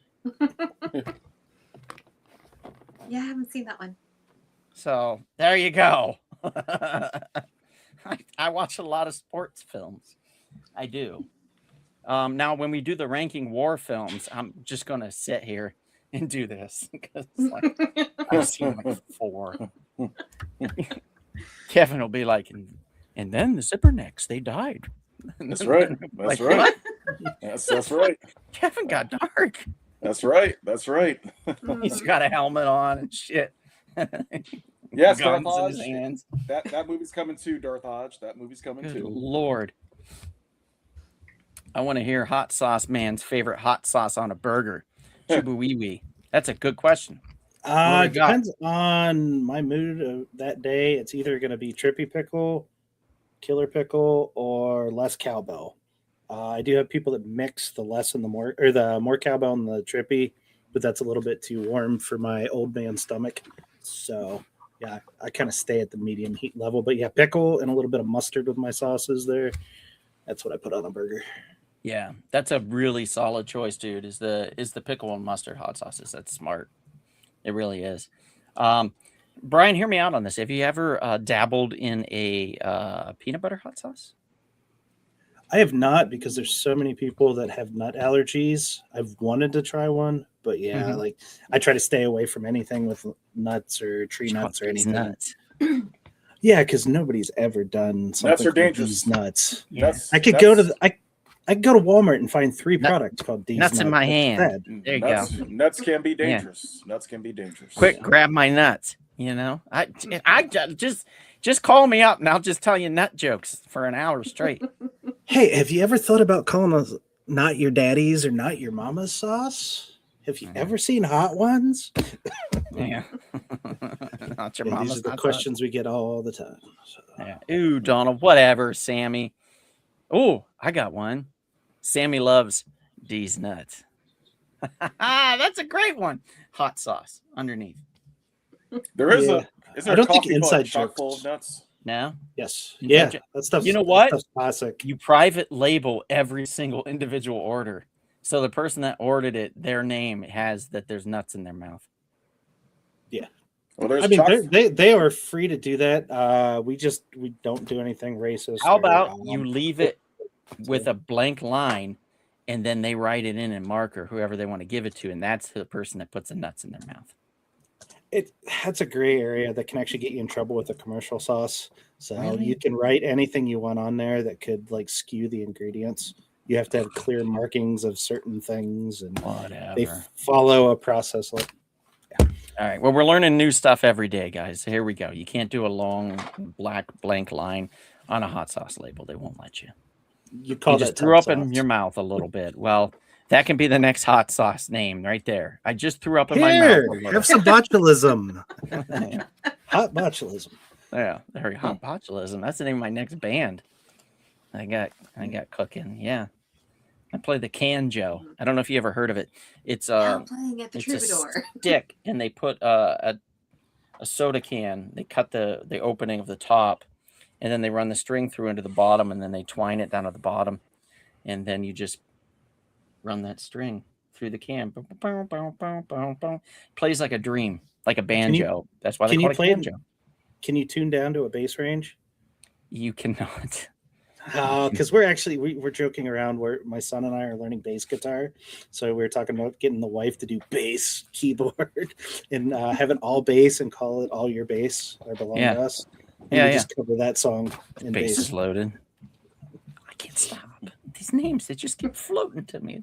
Yeah, I haven't seen that one. So there you go. I watch a lot of sports films. I do. Now, when we do the ranking war films, I'm just going to sit here and do this because like, I've seen like 4. Kevin will be like, and then the Zippernecks, they died. That's right. That's Like, right. what? That's right. Kevin got dark. That's right. That's right. He's got a helmet on and shit. Yes, Darth Guns in his Hodge. hands. That movie's coming too, Darth Hodge. That movie's coming Good too. Lord. I want to hear Hot Sauce Man's favorite hot sauce on a burger. Chubuwiwi. That's a good question. What do we got? Depends on my mood that day. It's either going to be Trippy Pickle, Killer Pickle, or less cowbell. I do have people that mix the less and the more, or the more cowbell and the Trippy, but that's a little bit too warm for my old man stomach. So yeah, I kind of stay at the medium heat level. But yeah, pickle and a little bit of mustard with my sauces there. That's what I put on a burger. Yeah, that's a really solid choice, dude. Is the pickle and mustard hot sauces? That's smart. It really is. Brian, hear me out on this. Have you ever dabbled in a peanut butter hot sauce? I have not, because there's so many people that have nut allergies. I've wanted to try one, but yeah, Mhm. like I try to stay away from anything with nuts or tree nuts or These anything. nuts. Yeah, because nobody's ever done something Nuts are called dangerous. These nuts. Yeah. I could go to I could go to Walmart and find 3 Nut- products called These nuts in my That's hand. bad. There you Nuts can be dangerous. Nuts can be dangerous. Quick, grab my nuts. You know, just call me up and I'll just tell you nut jokes for an hour straight. Hey, have you ever thought about calling us not your daddy's or not your mama's sauce? Have you ever seen Hot Ones? Yeah. Not your Yeah, mama's these are the not questions we get all the time. So. Yeah. Ooh, Donald, whatever, Sammy. Oh, I got one. Sammy loves these nuts. That's a great one. Hot sauce underneath. There is Yeah. is there I don't a think coffee inside chock full jokes- of nuts? No, Yes. You Yeah. think That stuff's, You know what? That stuff's classic. you private label every single individual order. So the person that ordered it, their name has that there's nuts in their mouth. Well, there's I mean, chock- they are free to do that. We don't do anything racist. How or, about you leave it with a blank line and then they write it in marker, whoever they want to give it to, and that's the person that puts the nuts in their mouth. That's a gray area that can actually get you in trouble with a commercial sauce. So Really? you can write anything you want on there that could like skew the ingredients. You have to have clear markings of certain things, and they Whatever. follow a process. Like All right. Well, we're learning new stuff every day, guys. Here we go. You can't do a long black blank line on a hot sauce label. They won't let you. you call You that just threw up tough in sauce. your mouth a little bit. Well, that can be the next hot sauce name right there. I just threw up in my Here, mouth. have some botulism. Yeah, Hot botulism. there you hot botulism. That's the name of my next band. I got cooking. Yeah. I play the Canjo. I don't know if you ever heard of it. It's Now playing at the it's a Troubadour. stick, and they put a soda can. They cut the opening of the top, and then they run the string through into the bottom, and then they twine it down at the bottom, and then you just run that string through the can. Boom, boom, boom, boom, boom, boom. Plays like a dream, like a banjo. That's why they can call you it play it? banjo. Can you tune down to a bass range? You cannot. Because we're joking around where my son and I are learning bass guitar. So we were talking about getting the wife to do bass keyboard and have it all bass and call it All Your Bass or Belong Yeah. to Us. And Yeah, we yeah. just cover that song in Base bass. is loaded. I can't stop. These names, they just keep floating to me.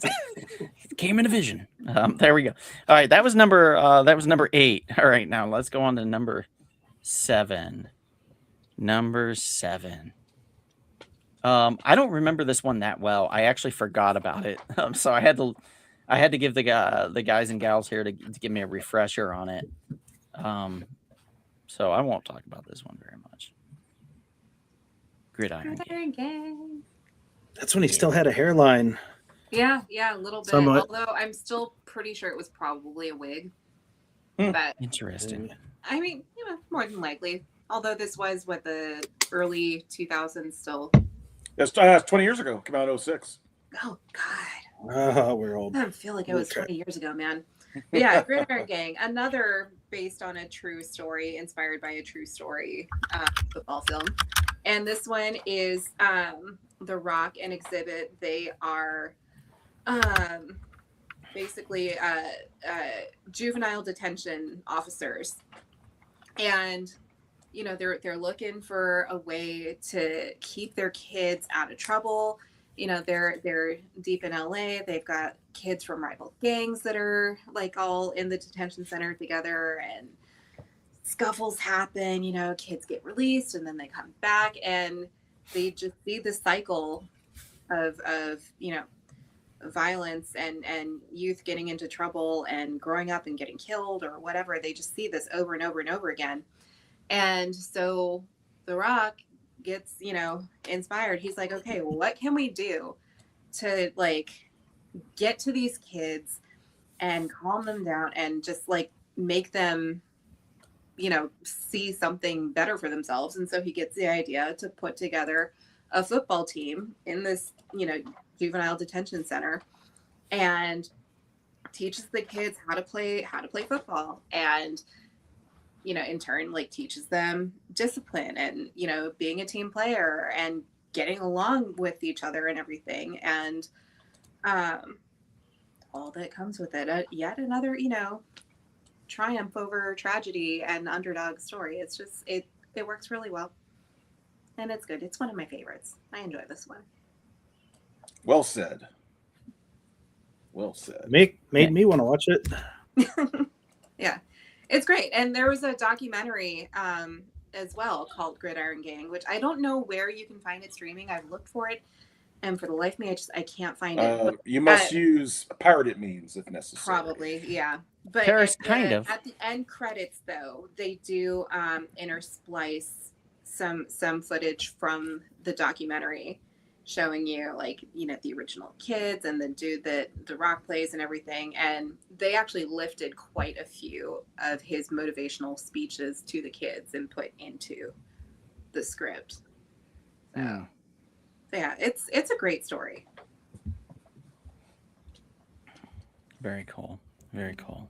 It came in a vision. There we go. All right, that was number 8. All right, now let's go on to number 7. Number 7. I don't remember this one that well. I actually forgot about it. So I had to give the guys and gals here to give me a refresher on it. So I won't talk about this one very much. Gridiron Gang. That's when he still had a hairline. Yeah, a little bit. Somewhat. Although I'm still pretty sure it was probably a wig. Hmm. But Interesting. I mean, more than likely. Although this was what the early 2000s still. That's 20 years ago. Came out in 06. Oh God. Oh, we're old. I feel like it was Okay. 20 years ago, man. But yeah, Gridiron Gang, another based on a true story, inspired by a true story football film. And this one is The Rock and Exhibit. They are basically juvenile detention officers. And they're looking for a way to keep their kids out of trouble. They're deep in LA. They've got kids from rival gangs that are like all in the detention center together, and scuffles happen. Kids get released and then they come back, and they just see the cycle of violence and youth getting into trouble and growing up and getting killed or whatever. They just see this over and over and over again. And so The Rock gets, inspired. He's like, okay, well, what can we do to get to these kids and calm them down and just make them, see something better for themselves. And so he gets the idea to put together a football team in this, juvenile detention center, and teaches the kids how to play football, and in turn teaches them discipline and being a team player and getting along with each other and everything, and all that comes with it. Yet another triumph over tragedy and underdog story. It's just it works really well, and it's good. It's one of my favorites. I enjoy this one. Well said. Well said. Made me want to watch it. Yeah, it's great. And there was a documentary as well called Gridiron Gang, which I don't know where you can find it streaming. I've looked for it, and for the life of me, I can't find it. But, You must use pirated means if necessary. probably, yeah. But Paris, kind of. At the end credits, though, they do intersplice some footage from the documentary, showing you the original kids and the dude that The Rock plays and everything. And they actually lifted quite a few of his motivational speeches to the kids and put into the script. So yeah, it's a great story. Very cool. Very cool.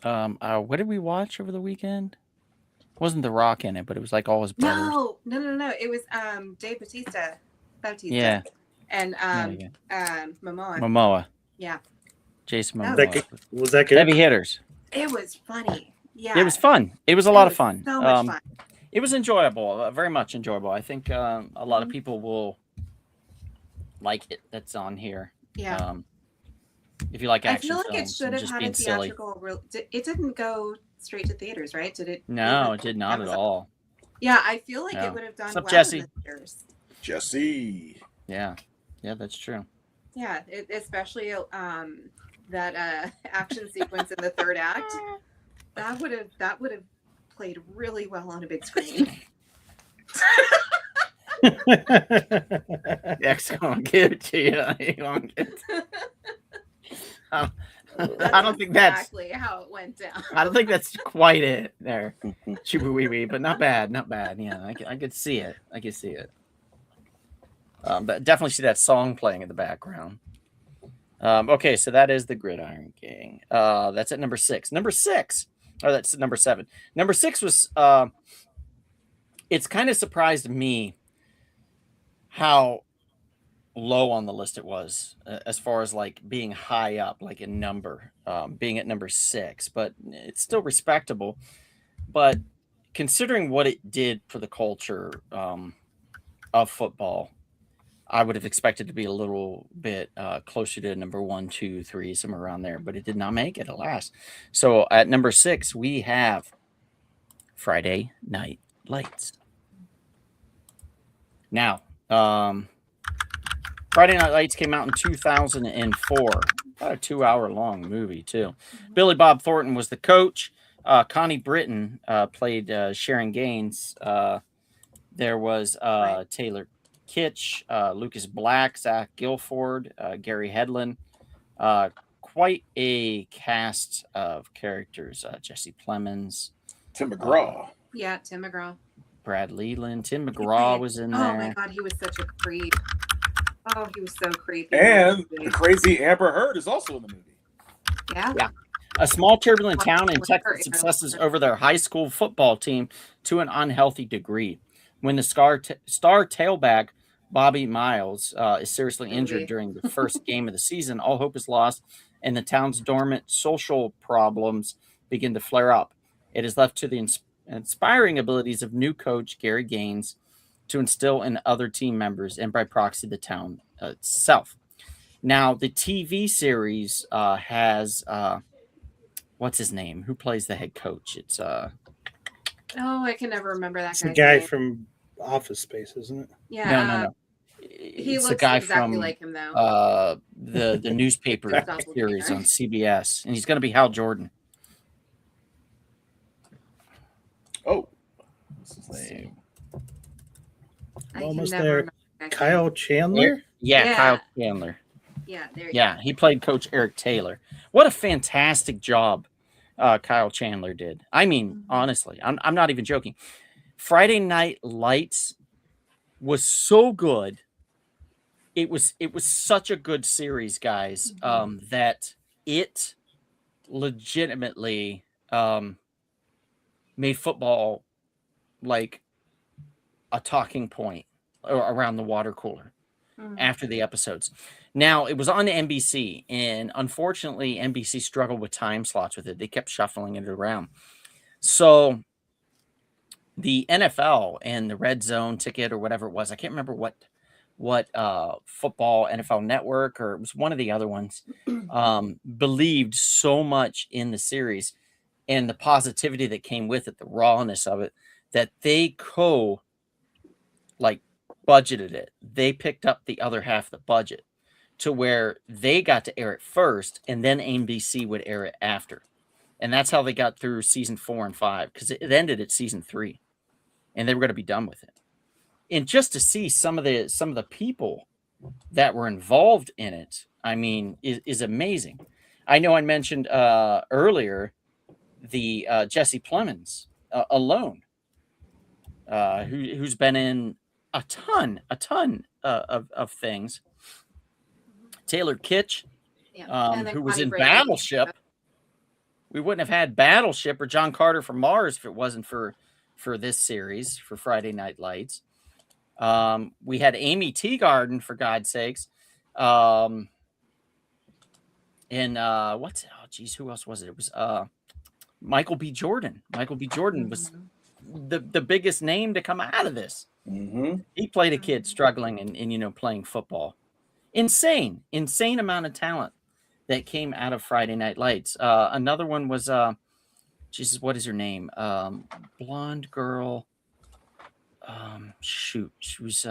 What did we watch over the weekend? Wasn't The Rock in it, but it was all his brothers. No. It was Dave Bautista. Yeah. And There Momoa. Momoa. Yeah. Jason That Momoa. Was that good? Heavy hitters. It was funny. Yeah. It was fun. It was a lot of fun. So much fun. It was enjoyable, very much enjoyable. I think a lot of people will like it. That's on here. Yeah. If you like I action feel like it films should and have just had a being silly. theatrical. It didn't go straight to theaters, right? Did it? No, it did not at all. Yeah, I feel like No. it would have done What's up, well Jesse? in the theaters. Jesse. Yeah, that's true. Yeah, especially that action sequence in the third act. That would have played really well on a big screen. X gonna give it to you. He gonna get- I don't think that's exactly how it went down. I don't think that's quite it there. Chuba wee wee, but not bad. Yeah, I could see it. But definitely see that song playing in the background. Okay, so that is the Gridiron Gang. That's at number 6. That's number 7. Number 6 was it's kind of surprised me how low on the list it was as far as being high up in number, being at number 6, but it's still respectable. But considering what it did for the culture of football, I would have expected to be a little bit closer to number 1, 2, 3, somewhere around there, but it did not make it, alas. So at number 6, we have Friday Night Lights. Now, Friday Night Lights came out in 2004. About a 2-hour-long movie, too. Billy Bob Thornton was the coach. Connie Britton played Sharon Gaines. There was Taylor Kitsch, Lucas Black, Zach Guilford, Gary Hedlund. Quite a cast of characters. Jesse Plemons. Tim McGraw. Yeah, Tim McGraw. Brad Leland. Tim McGraw was in there. Oh my God, he was such a creep. Oh, he was so creepy. And the crazy Amber Heard is also in the movie. Yeah. A small turbulent town in Texas successes over their high school football team to an unhealthy degree. When the star tailback Bobby Miles is seriously injured during the first game of the season, all hope is lost, and the town's dormant social problems begin to flare up. It is left to the inspiring abilities of new coach Gary Gaines to instill in other team members and by proxy the town itself. Now, the TV series has what's his name? Who plays the head coach? It's Oh, I can never remember that It's guy's the guy name. from Office Space, isn't it? Yeah. no. He It's looks the guy exactly from like him, though. the newspaper Doppelganger. series on CBS, and he's going to be Hal Jordan. Oh, what's his name? I can Almost never there. remember that guy's Kyle name. Chandler. Yeah, Kyle Chandler. Yeah, there you Yeah, he played Coach Eric Taylor. What a fantastic job Kyle Chandler did. I mean, honestly, I'm not even joking. Friday Night Lights was so good. It was such a good series, guys, that it legitimately made football like a talking point around the water cooler after the episodes. Now, it was on NBC, and unfortunately, NBC struggled with time slots with it. They kept shuffling it around. So the NFL and the Red Zone ticket or whatever it was, I can't remember what football NFL Network, or it was one of the other ones, believed so much in the series and the positivity that came with it, the rawness of it, that they budgeted it. They picked up the other half of the budget to where they got to air it first, and then NBC would air it after. And that's how they got through season 4 and 5, because it ended at season 3, and they were going to be done with it. And just to see some of the people that were involved in it, I mean, is amazing. I know I mentioned earlier the Jesse Plemons alone, who's been in a ton of things. Taylor Kitsch, And then who was Connie in Britton. Battleship. We wouldn't have had Battleship or John Carter from Mars if it wasn't for this series, for Friday Night Lights. We had Amy Teagarden, for God's sakes. And who else was it? It was Michael B. Jordan. Michael B. Jordan was the biggest name to come out of this. He played a kid struggling and playing football. Insane amount of talent that came out of Friday Night Lights. Another one was Jesus, what is her name? Blonde girl. She was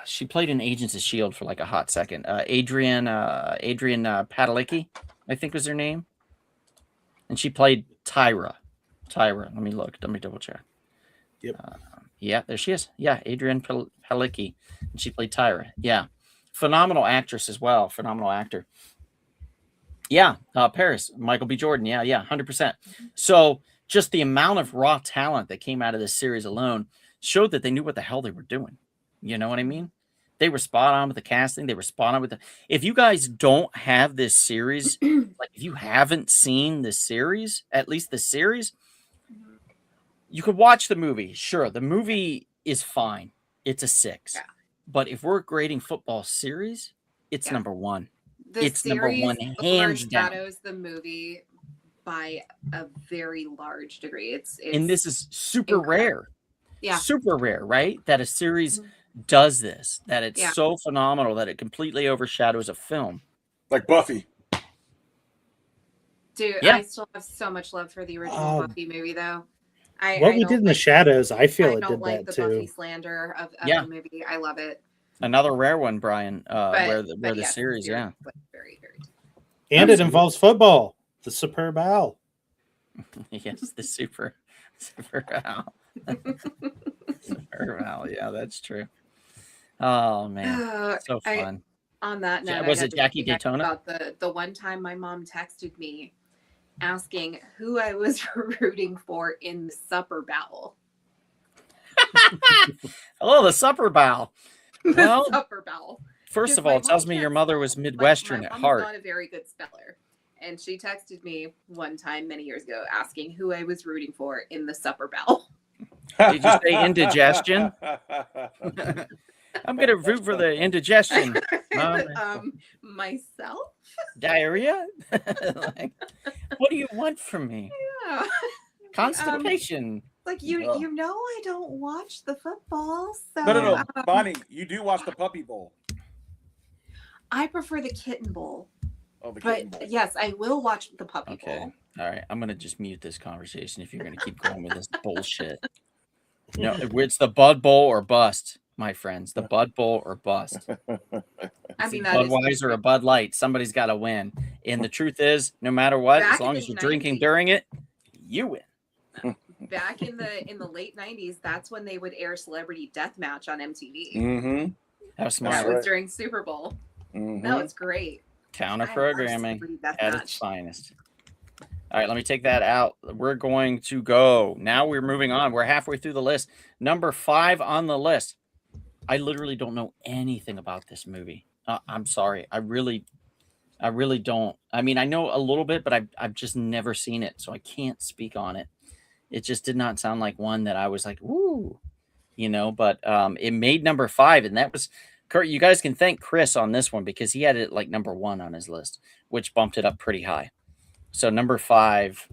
she played in Agents of S.H.I.E.L.D. for like a hot second. Adrian Padalecki, I think was her name. And she played Tyra. Let me double check. Yep. Yeah, there she is. Yeah, Adrian Padalecki. And she played Tyra. Yeah. Phenomenal actress as well. Phenomenal actor. Yeah, Paris, Michael B. Jordan. Yeah, 100%. So just the amount of raw talent that came out of this series alone showed that they knew what the hell they were doing. You know what I mean? They were spot on with the casting. They were spot on with if you guys don't have this series, like if you haven't seen the series, at least the series, you could watch the movie. Sure, the movie is fine. It's a 6. Yeah. But if we're grading football series, it's number 1. The It's number series 1, hands down. overshadows the movie by a very large degree. It's And this is super incredible. rare. Yeah. super rare, right? That a series Mhm. does this, that it's Yeah. so phenomenal that it completely overshadows a film. Like Buffy. Dude, Yeah. I still have so much love for the original Buffy movie, though. What I we don't did in the like, shadows, I feel I it don't did like that the Buffy too. slander of Yeah. the movie. I love it. Another rare one, Brian, where the yes, series, very, yeah. very, very. And it Absolutely. involves football. The Superb Owl. Yes, the super owl. Super owl, yeah, that's true. Oh man, so fun. On that note, Was I it got to Jackie think Daytona? about the one time my mom texted me asking who I was rooting for in the supper battle. Oh, the supper bowl. Well, The supper battle. first of all, it tells me your mother was Midwestern my at mom heart. is not a very good speller. And she texted me one time many years ago asking who I was rooting for in the supper battle. Did you say indigestion? I'm gonna root for the indigestion. Myself? Diarrhea? Like, what do you want from me? Yeah. Constipation. Like you know I don't watch the football, so No. Bonnie, you do watch the Puppy Bowl. I prefer the Kitten Bowl. Oh, the Kitten But Bowl. yes, I will watch the Puppy Okay. Bowl. All right. I'm gonna just mute this conversation if you're gonna keep going with this bullshit. No, it's the Bud Bowl or bust, my friends. The Bud Bowl or bust. I mean, It's that is Budweiser or Bud Light. Somebody's got to win. And the truth is, no matter what, Back as long in as the you're drinking 90s. during it, you win. back in the late 90s. That's when they would air Celebrity Deathmatch on MTV. Mm-hmm. How That smart. was right. during Super Bowl. Mm-hmm. No, it's great. Counter I love programming Celebrity at its Deathmatch. finest. All right, let me take that out. We're going to go. Now we're moving on. We're halfway through the list. Number 5 on the list. I literally don't know anything about this movie. I'm sorry. I really don't. I mean, I know a little bit, but I've just never seen it, so I can't speak on it. It just did not sound like one that I was like, "Ooh," But it made number 5, and that was Kurt. You guys can thank Chris on this one because he had it like number 1 on his list, which bumped it up pretty high. So number 5,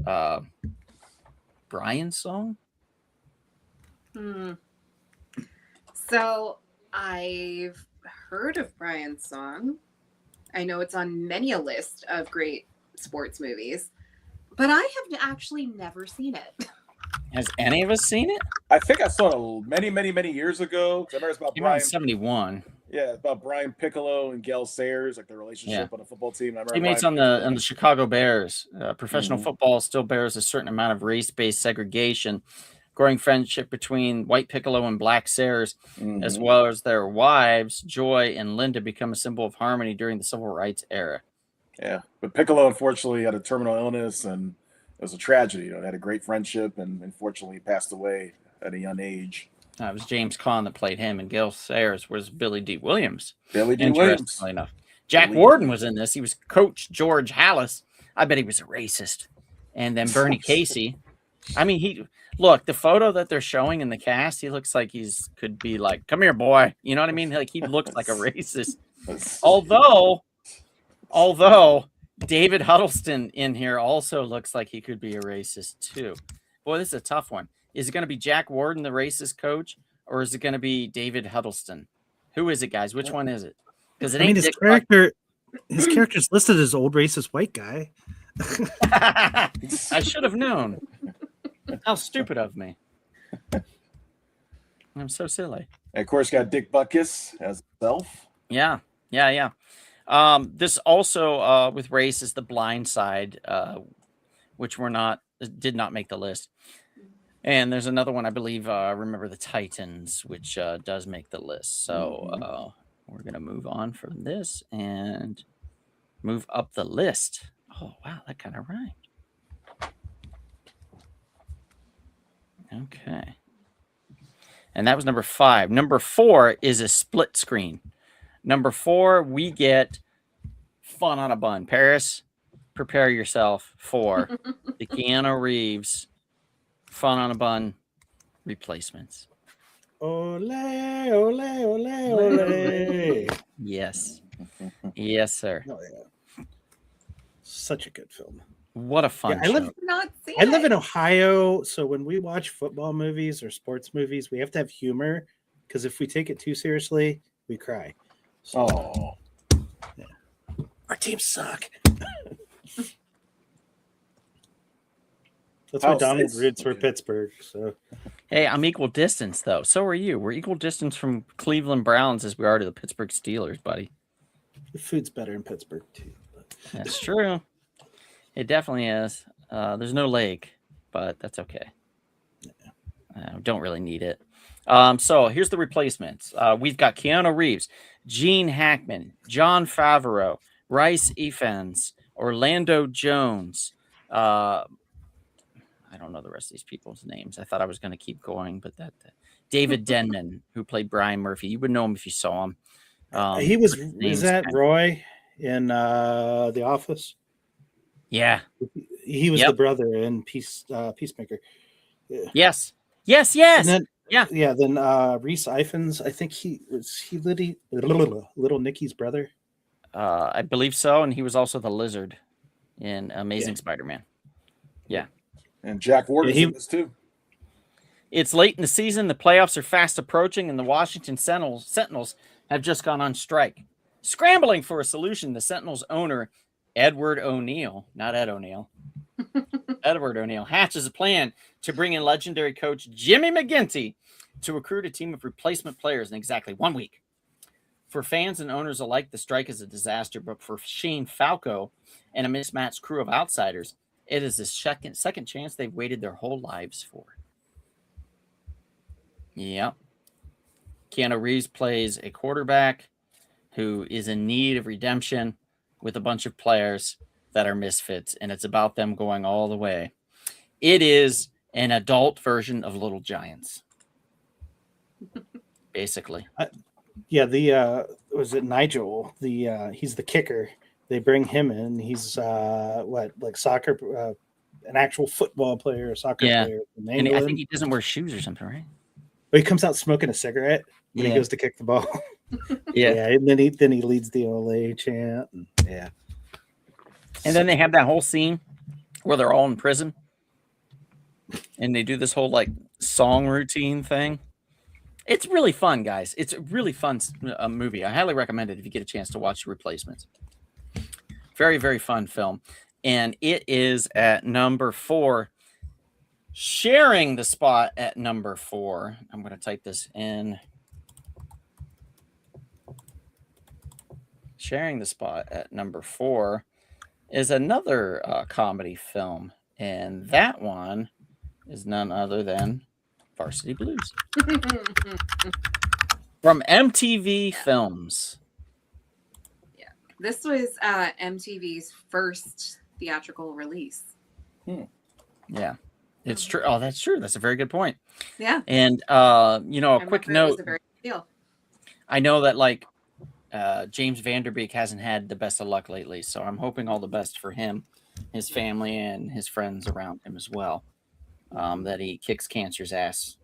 Brian's song. So I've heard of Brian's song. I know it's on many a list of great sports movies, but I have actually never seen it. Has any of us seen it? I think I saw it many years ago. 'Cause I remember it's about Came out in Brian. 71. Yeah, it's about Brian Piccolo and Gail Sayers, like their relationship Yeah. on a football team. I remember Teammates Brian on the Chicago Bears. Professional Mhm. football still bears a certain amount of race-based segregation. Growing friendship between white Piccolo and black Sayers, as Mhm. well as their wives, Joy and Linda, become a symbol of harmony during the civil rights era. Yeah, but Piccolo unfortunately had a terminal illness, and it was a tragedy. They had a great friendship, and unfortunately passed away at a young age. It was James Caan that played him, and Gail Sayers was Billy D. Williams. Billy D. Williams. Interestingly enough, Jack Billy Warden D. was in this. He was Coach George Hallis. I bet he was a racist. And then Bernie Casey. I mean, look, the photo that they're showing in the cast, he looks like could be like, "Come here, boy." You know what I mean? Like he looks like a racist. Although David Huddleston in here also looks like he could be a racist too. Boy, this is a tough one. Is it going to be Jack Warden, the racist coach, or is it going to be David Huddleston? Who is it, guys? Which one is it? Because it I mean, ain't his character's listed as old racist white guy. I should have known. How stupid of me. I'm so silly. And of course, got Dick Butkus as himself. Yeah. This also with race is The Blind Side, which did not make the list. And there's another one, I believe, Remember the Titans, which does make the list. So we're going to move on from this and move up the list. Oh, wow, that kind of rhymed. Okay. And that was number 5. Number 4 is a split screen. Number 4, we get Fun on a Bun. Paris, prepare yourself for the Keanu Reeves Fun on a Bun replacements. Ole, ole, ole, ole. Yes. Yes, sir. Oh, yeah. Such a good film. What a fun I live show. Not seen I live it. in Ohio, so when we watch football movies or sports movies, we have to have humor because if we take it too seriously, we cry. So Oh, our teams suck. That's Ohio why Donald State's roots for okay. Pittsburgh. So Hey, I'm equal distance though. So are you. We're equal distance from Cleveland Browns as we are to the Pittsburgh Steelers, buddy. the food's better in Pittsburgh too. That's true. It definitely is. There's no lake, but that's okay. Don't really need it. So here's the replacements. We've got Keanu Reeves, Gene Hackman, John Favreau, Rice Ifans, Orlando Jones. I don't know the rest of these people's names. I thought I was going to keep going, but David Denman, who played Brian Murphy. You would know him if you saw him. He was. his Is name's that kind- Roy in The Office? Yeah. He was Yep. the brother in Peacemaker. Yes. Yes. Yes. And then, Yeah. Then Reese Ifans. I think he little Nicky's brother. I believe so, and he was also the Lizard in Amazing Spider-Man. and Jack Ward is He- in this too. It's late in the season. The playoffs are fast approaching, and the Washington Sentinels have just gone on strike. Scrambling for a solution, the Sentinels owner, Edward O'Neill, not Ed O'Neill, Edward O'Neill, hatches a plan to bring in legendary coach Jimmy McGinty to recruit a team of replacement players in exactly 1 week. For fans and owners alike, the strike is a disaster, but for Shane Falco and a mismatched crew of outsiders, it is the second chance they've waited their whole lives for. Yep. Keanu Reeves plays a quarterback who is in need of redemption with a bunch of players that are misfits, and it's about them going all the way. It is an adult version of Little Giants, basically. Yeah, was it Nigel? He's the kicker. They bring him in. He's like soccer, an actual football player, a soccer Yeah. player from And England. I think he doesn't wear shoes or something, right? But he comes out smoking a cigarette when he goes to kick the ball. Yeah. And then he leads the Olay chant. And, yeah. And then they have that whole scene where they're all in prison and they do this whole like song routine thing. It's really fun, guys. It's a really fun movie. I highly recommend it if you get a chance to watch Replacements. Very, very fun film. And it is at number 4. Sharing the spot at number 4. I'm going to type this in. Sharing the spot at number 4 is another comedy film. And that one is none other than Varsity Blues from MTV Films. This was MTV's first theatrical release. Yeah, it's true. Oh, that's true. That's a very good point. Yeah. And I a quick remember it was note. a very big deal. I know that like James Vanderbeek hasn't had the best of luck lately, so I'm hoping all the best for him, his family, and his friends around him as well. That he kicks cancer's ass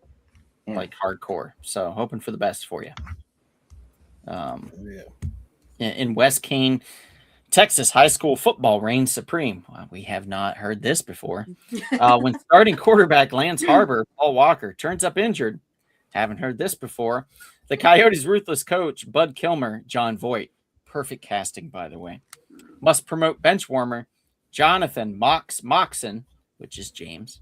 like hardcore. So hoping for the best for you. In West Kane, Texas, high school football reigns supreme. Well, we have not heard this before. When starting quarterback Lance Harbor, Paul Walker, turns up injured. Haven't heard this before. The Coyotes' ruthless coach, Bud Kilmer, John Voight. Perfect casting, by the way. Must promote bench warmer Jonathan Moxon, which is James,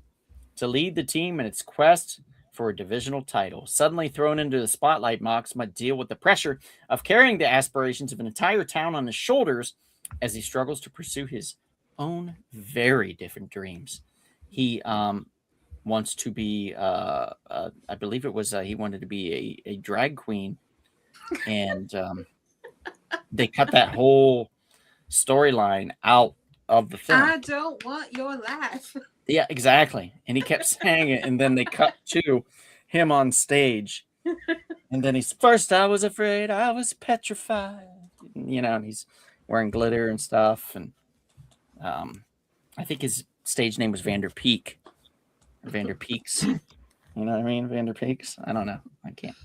to lead the team in its quest for a divisional title. Suddenly thrown into the spotlight, Mox must deal with the pressure of carrying the aspirations of an entire town on his shoulders as he struggles to pursue his own very different dreams. He wants to be, I believe it was, he wanted to be a drag queen. And they cut that whole storyline out of the film. I don't want your life. Yeah, exactly. And he kept saying it, and then they cut to him on stage. And then he's first, I was afraid, I was petrified. And he's wearing glitter and stuff. And I think his stage name was Vander Peak. Or Vander Peaks. You know what I mean? Vander Peaks? I don't know. I can't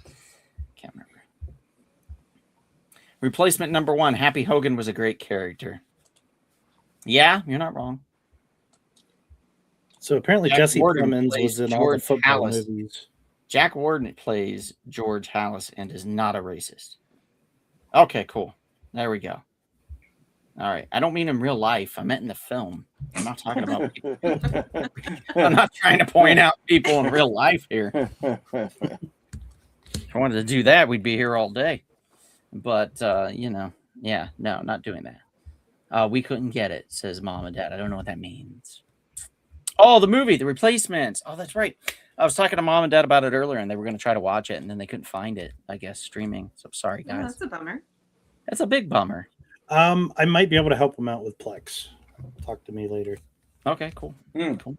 remember. Replacement number 1, Happy Hogan was a great character. Yeah, you're not wrong. So apparently Jack Jesse Warden Clemens plays was in all the George football Hallis. movies. Jack Warden plays George Hallis and is not a racist. Okay, cool. There we go. All right. I don't mean in real life. I meant in the film. I'm not talking about. I'm not trying to point out people in real life here. If I wanted to do that, we'd be here all day. But yeah, no, not doing that. We couldn't get it, says mom and dad. I don't know what that means. Oh, the movie, The Replacements. Oh, that's right. I was talking to mom and dad about it earlier, and they were going to try to watch it, and then they couldn't find it, I guess, streaming. So sorry, Oh, guys. that's a bummer. That's a big bummer. I might be able to help him out with Plex. Talk to me later. Okay, cool. Hmm. Cool.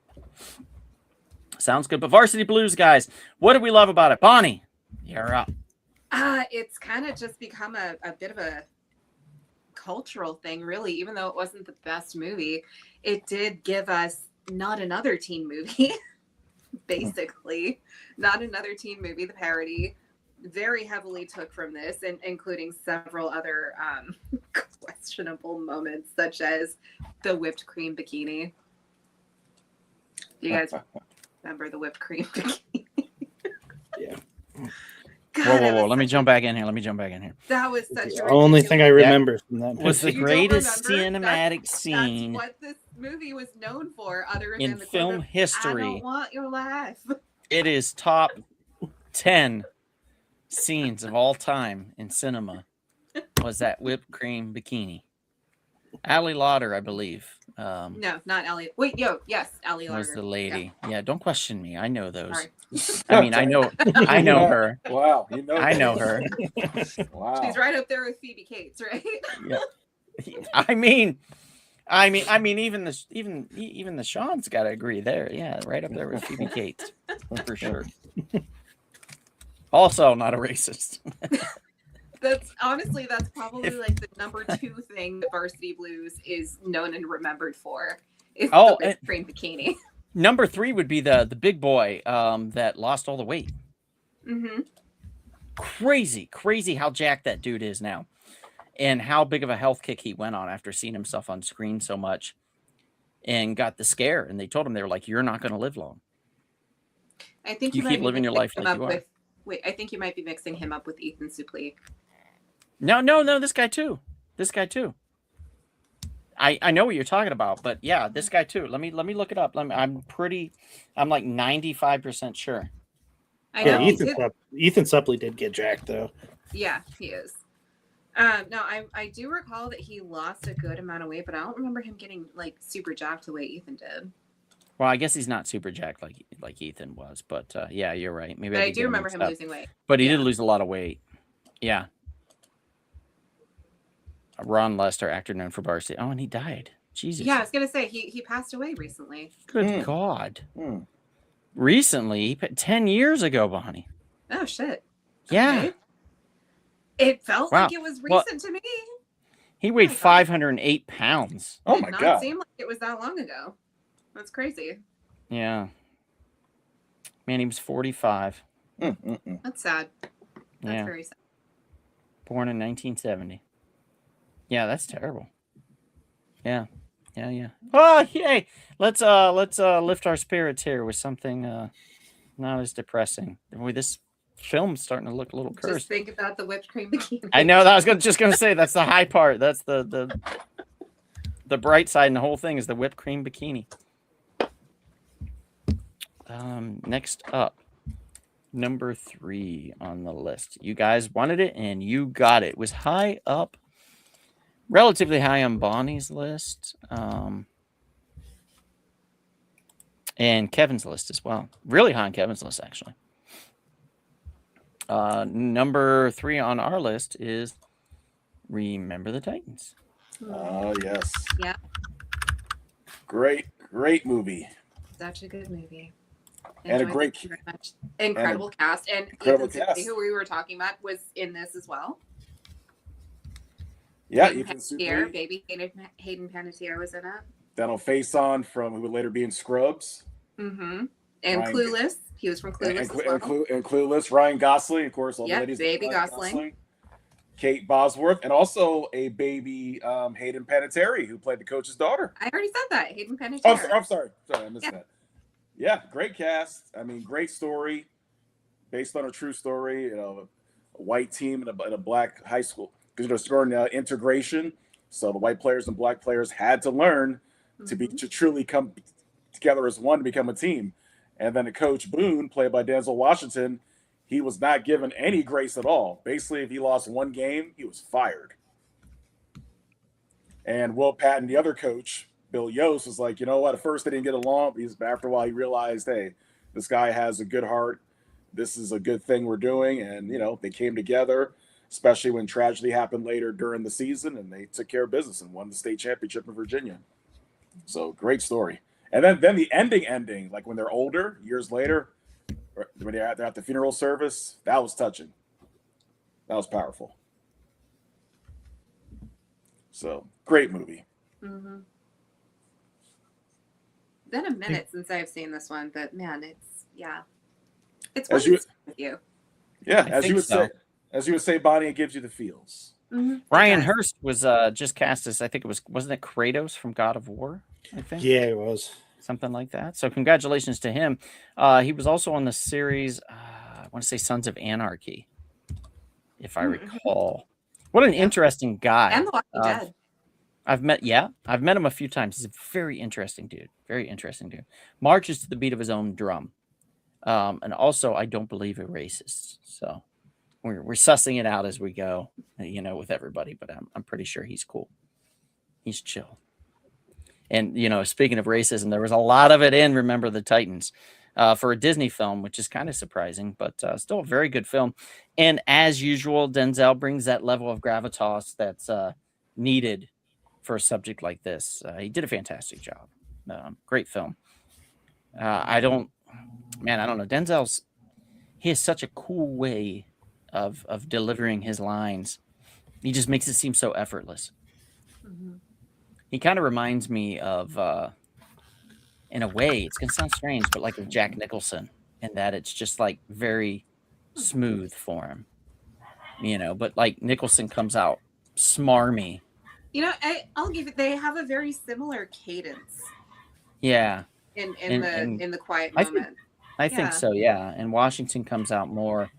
Sounds good. But Varsity Blues, guys, what do we love about it? Bonnie, you're up. It's kind of just become a bit of a cultural thing, really. Even though it wasn't the best movie, it did give us not another teen movie. Basically, not another teen movie. The parody very heavily took from this, and including several other questionable moments, such as the whipped cream bikini. Do you guys remember the whipped cream bikini? Yeah. God, Whoa. Let me jump back in here. That was such It's a the only thing I ridiculous- remember from that movie. Was the You don't greatest remember? cinematic That's scene what this movie was known for, other in than the film quote of, I history. don't want your life. It is top 10 scenes of all time in cinema. Was that whipped cream bikini? Ali Lauder, I believe, No, not Ellie. Wait, yes, Ellie was Larder. the lady. Yeah, don't question me. I know those. Sorry. I mean, I know her. Wow, you know. I know her. Wow. She's right up there with Phoebe Cates, right? Yeah. I mean, even the Sean's got to agree there. Yeah, right up there with Phoebe Cates for sure. Also, not a racist. That's probably like the number 2 thing that Varsity Blues is known and remembered for. Is Oh, the whipped cream bikini. Number 3 would be the big boy that lost all the weight. Mm-hmm. Crazy how jacked that dude is now, and how big of a health kick he went on after seeing himself on screen so much, and got the scare. And they told him, they were like, "You're not going to live long. I think You might keep be living your life mixing like him you up are." with. Wait, I think you might be mixing him up with Ethan Suplee. No, this guy too. I know what you're talking about, but yeah, this guy too. Let me look it up. I'm like 95% sure. I know. Yeah, he did- Ethan Suplee did get jacked though. Yeah, he is. No, I do recall that he lost a good amount of weight, but I don't remember him getting like super jacked the way Ethan did. Well, I guess he's not super jacked like Ethan was, but yeah, you're right. Maybe But I did do get remember mixed him up. losing weight. But he Yeah. did lose a lot of weight. Yeah. Ron Lester, actor known for Varsity. Oh, and he died. Jesus. Yeah, I was gonna say he passed away recently. Good God. Hmm. Recently, 10 years ago, Bonnie. Oh shit. Yeah. Okay. It felt Wow. like it was Well, recent to me. He weighed my God. 508 pounds. Oh Did my not god. seem like it was that long ago. That's crazy. Yeah. Man, he was 45. That's sad. That's Yeah. very sad. Born in 1970. Yeah, that's terrible. Yeah. Oh, yay. Let's lift our spirits here with something not as depressing. Boy, this film's starting to look a little Just cursed. think about the whipped cream bikini. I know that. I was just gonna say that's the high part. That's the bright side in the whole thing is the whipped cream bikini. Next up, number 3 on the list. You guys wanted it and you got it. It was high up, relatively high on Bonnie's list, and Kevin's list as well. Really high on Kevin's list, actually. Number 3 on our list is Remember the Titans. Oh yes. Yeah. Great movie. Such a good movie. And a Enjoyed great- it very much. Incredible cast. And incredible Ethan Suplee, cast. who we were talking about, was in this as well. Yeah, Hayden Ethan Panettiere, Suplee. baby Hayden Panettiere was in it. That on Face On from who would later be in Scrubs. Mm-hmm. And Ryan- Clueless. He was from Clueless as well. And Clueless. Ryan Gosling, of course. All the Yep, ladies. baby Ryan Gosling. Kate Bosworth, and also a baby Hayden Panettiere, who played the coach's daughter. I already said that. Hayden Panettiere. Oh, I'm sorry. I missed Yeah. that. Yeah, great cast. I mean, great story based on a true story. You know, a white team and a black high school because they're scoring integration. So the white players and black players had to learn to truly come together as one to become a team. And then the coach Boone, played by Denzel Washington, he was not given any grace at all. Basically, if he lost one game, he was fired. And Will Patton, the other coach, Bill Yost, was like, you know what? At first they didn't get along, but after a while he realized, hey, this guy has a good heart. This is a good thing we're doing. And, you know, they came together, especially when tragedy happened later during the season, and they took care of business and won the state championship in Virginia. So great story. And then the ending, like when they're older, years later, when they're at the funeral service, that was touching. That was powerful. So great movie. Mm-hmm. Been a minute since I've seen this one, but man, it's As you, with you. yeah, I as you think so. as you would say, Bonnie, it gives you the feels. Mm-hmm. Ryan Hurst was just cast as, I think it wasn't it Kratos from God of War? I think. Yeah, it was. Something like that. So congratulations to him. He was also on the series, I want to say Sons of Anarchy, if I recall. What an interesting guy. And The Walking Dead. I've met him a few times. He's a very interesting dude. Very interesting dude. Marches to the beat of his own drum. And also, I don't believe a racist. So we're sussing it out as we go, you know, with everybody. But I'm pretty sure he's cool. He's chill. And, you know, speaking of racism, there was a lot of it in Remember the Titans for a Disney film, which is kind of surprising, but still a very good film. And as usual, Denzel brings that level of gravitas that's needed for a subject like this. He did a fantastic job. Great film. I don't know. He has such a cool way of delivering his lines. He just makes it seem so effortless. Mm-hmm. He kind of reminds me of, in a way, it's going to sound strange, but like of Jack Nicholson, in that it's just like very smooth for him, you know, but like Nicholson comes out smarmy. You know, I'll give it, they have a very similar cadence. Yeah. In the quiet I moment. I think so, yeah. And Washington comes out more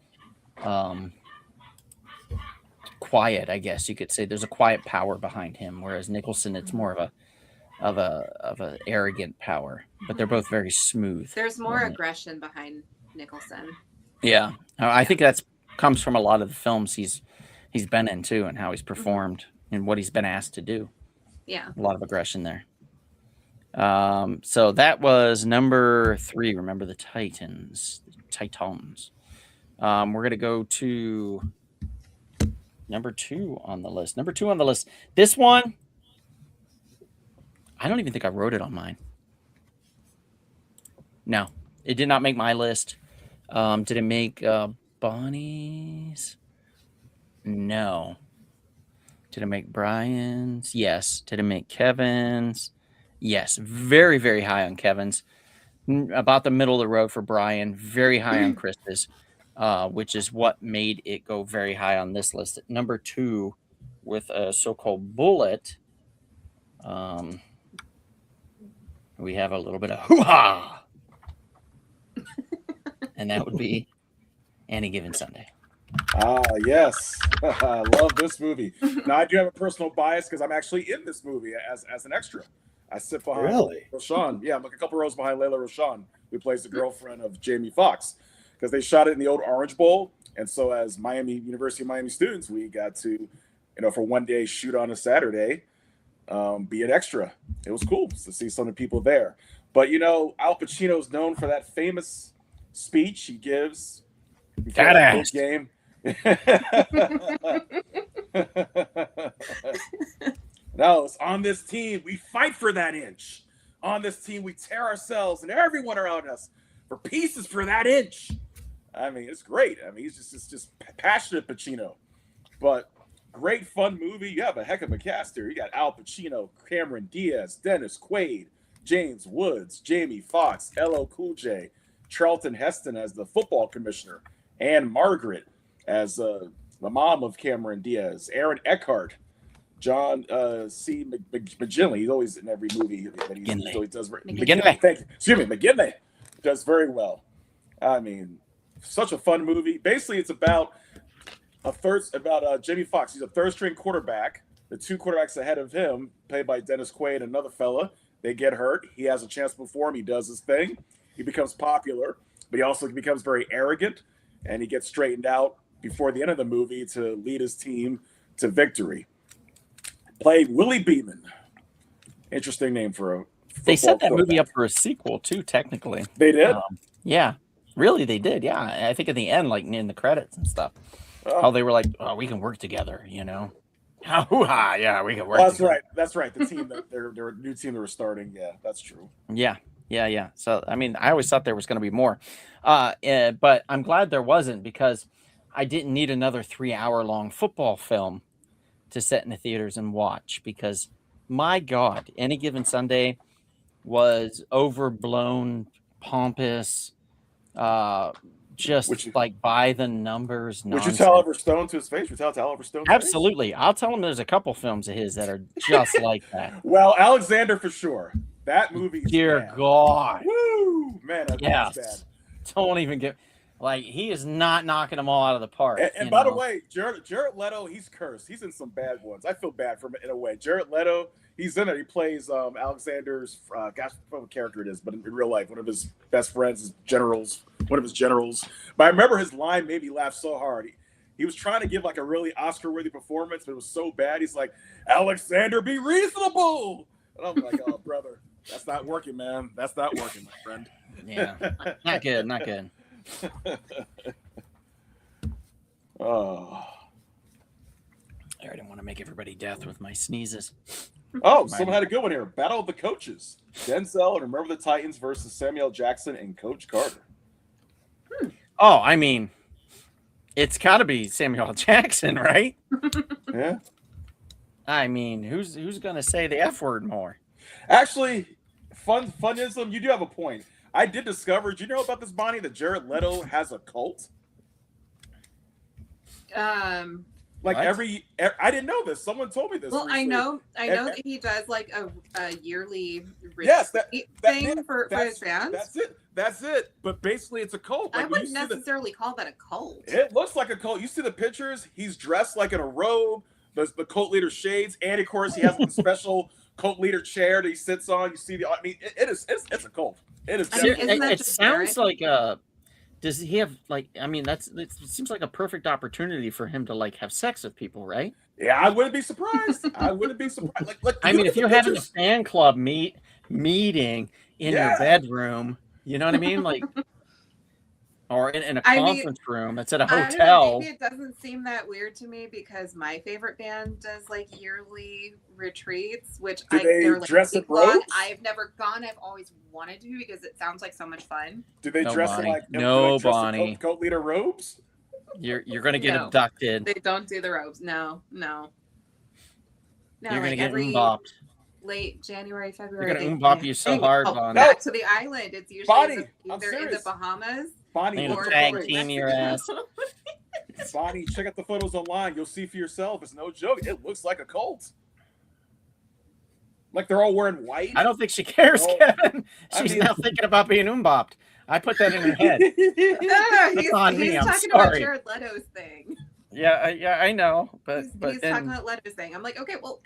quiet, I guess you could say. There's a quiet power behind him, whereas Nicholson, it's more of a arrogant power. But they're both very smooth. There's more aggression behind Nicholson. Yeah, I think that's comes from a lot of the films he's been in too, and how he's performed and what he's been asked to do. Yeah, a lot of aggression there. So that was number 3. Remember the Titans. We're gonna go to number 2 on the list. This one, I don't even think I wrote it on mine. No, it did not make my list. Did it make Bonnie's? No. Did it make Brian's? Yes. Did it make Kevin's? Yes. Very, very high on Kevin's. About the middle of the road for Brian. Very high on Chris's. Which is what made it go very high on this list. At number 2, with a so-called bullet, we have a little bit of hoo-ha! And that would be Any Given Sunday. Ah, yes. I love this movie. Now, I do have a personal bias because I'm actually in this movie as an extra. I sit behind Roshan. Yeah, I'm like a couple rows behind Layla Roshan, who plays the girlfriend of Jamie Foxx, because they shot it in the old Orange Bowl. And so as University of Miami students, we got to, you know, for one day shoot on a Saturday, be an extra. It was cool to see some of the people there. But, you know, Al Pacino's known for that famous speech he gives before the game. No, it's on this team. We fight for that inch. On this team, we tear ourselves and everyone around us for pieces for that inch. I mean, it's great. I mean, he's just passionate Pacino. But great fun movie. You have a heck of a cast here. You got Al Pacino, Cameron Diaz, Dennis Quaid, James Woods, Jamie Foxx, LL Cool J, Charlton Heston as the football commissioner, and Margaret as the mom of Cameron Diaz, Aaron Eckhart, John C. McGinley. He's always in every movie that he does. McGinley. Thank you. Excuse me, McGinley. does very well. I mean, such a fun movie. Basically, it's about Jamie Foxx. He's a third string quarterback. The two quarterbacks ahead of him, played by Dennis Quaid and another fella, they get hurt. He has a chance to perform. He does his thing. He becomes popular, but he also becomes very arrogant, and he gets straightened out before the end of the movie to lead his team to victory. Played Willie Beeman. Interesting name for a They set that movie quarterback. up for a sequel too, technically. They did? Yeah, really, they did. Yeah, I think at the end, like in the credits and stuff, Oh. how they were like, "Oh, we can work together," you know? Hoo-ha, yeah, we can work. Oh, that's together. right. That's right. The team that their new team they were starting. Yeah, that's true. Yeah. So, I mean, I always thought there was going to be more, but I'm glad there wasn't, because I didn't need another 3-hour-long football film to sit in the theaters and watch, because my God, Any Given Sunday was overblown, pompous, just Would you- like by the numbers. Would you nonsense. tell Oliver Stone to his face? Would you tell Oliver Stone? to his face? Absolutely. I'll tell him there's a couple films of his that are just like that. Well, Alexander for sure. That movie. Is Dear bad. God. Woo, man, that Yes. movie's bad. Don't even get, like, he is not knocking them all out of the park. And you by the know? way, Jared Leto, he's cursed. He's in some bad ones. I feel bad for him in a way. Jared Leto, he's in it. He plays Alexander's, gosh, what character it is, but in real life, one of his best friends, one of his generals. But I remember his line made me laugh so hard. He was trying to give like a really Oscar-worthy performance, but it was so bad. He's like, Alexander, be reasonable. And I'm like, oh, brother, that's not working, man. That's not working, my friend. Yeah. Not good. Not good. Oh, I didn't want to make everybody deaf with my sneezes. Someone had a good one here. Battle of the Coaches. Denzel and Remember the Titans versus Samuel Jackson and Coach Carter. Oh, I mean, it's got to be Samuel Jackson, right? Yeah. I mean, who's going to say the F word more? Actually, funism, you do have a point. I did discover, do you know about this, Bonnie, that Jared Leto has a cult? Like What? I didn't know this. Someone told me this. Well, I recently. know And- that he does like a yearly Yes, retreat that- thing yeah, for his fans. That's it. But basically, it's a cult. I Like, you wouldn't see the- necessarily call that a cult. It looks like a cult. You see the pictures. He's dressed like in a robe. The cult leader shades, and of course, he has a special cult leader chair that he sits on. You see I mean, it's a cult. It is. I mean, definitely- isn't that It just sounds Jared? like does he have, like, I mean, it seems like a perfect opportunity for him to, like, have sex with people, right? Yeah, I wouldn't be surprised. I wouldn't be surprised. Like, I you mean, look if at you're the having a pictures. fan club meeting in your Yeah. bedroom, you know what I mean? Like, or in a I mean, conference room that's at a I don't know, hotel. maybe it doesn't seem that weird to me because my favorite band does like yearly retreats, which Do they they're like dress in week-long. robes? I've never gone. I've always wanted to because it sounds like so much fun. Do they No, dress Bonnie. in like No, dress in Bonnie. cult leader robes? You're gonna get No. abducted. They don't do the robes. No. No, You're gonna like get every bopped. late January, February. You're gonna they- bop they you so hang hard, out Bonnie. back to the island. It's usually Bonnie, either I'm in the serious. Bahamas Bonnie, Ain't or a tag or team your Mexico. Bonnie, check out the photos online. You'll see for yourself. It's no joke. It looks like a cult. Like they're all wearing white. I don't think she cares, Oh, Kevin. I She's mean- now thinking about being bopped. I put that in her head. No, he's on me, I'm talking about sorry. Jared Leto's thing. Yeah, I know, but He's then, talking about Leto's thing. I'm like, okay, well,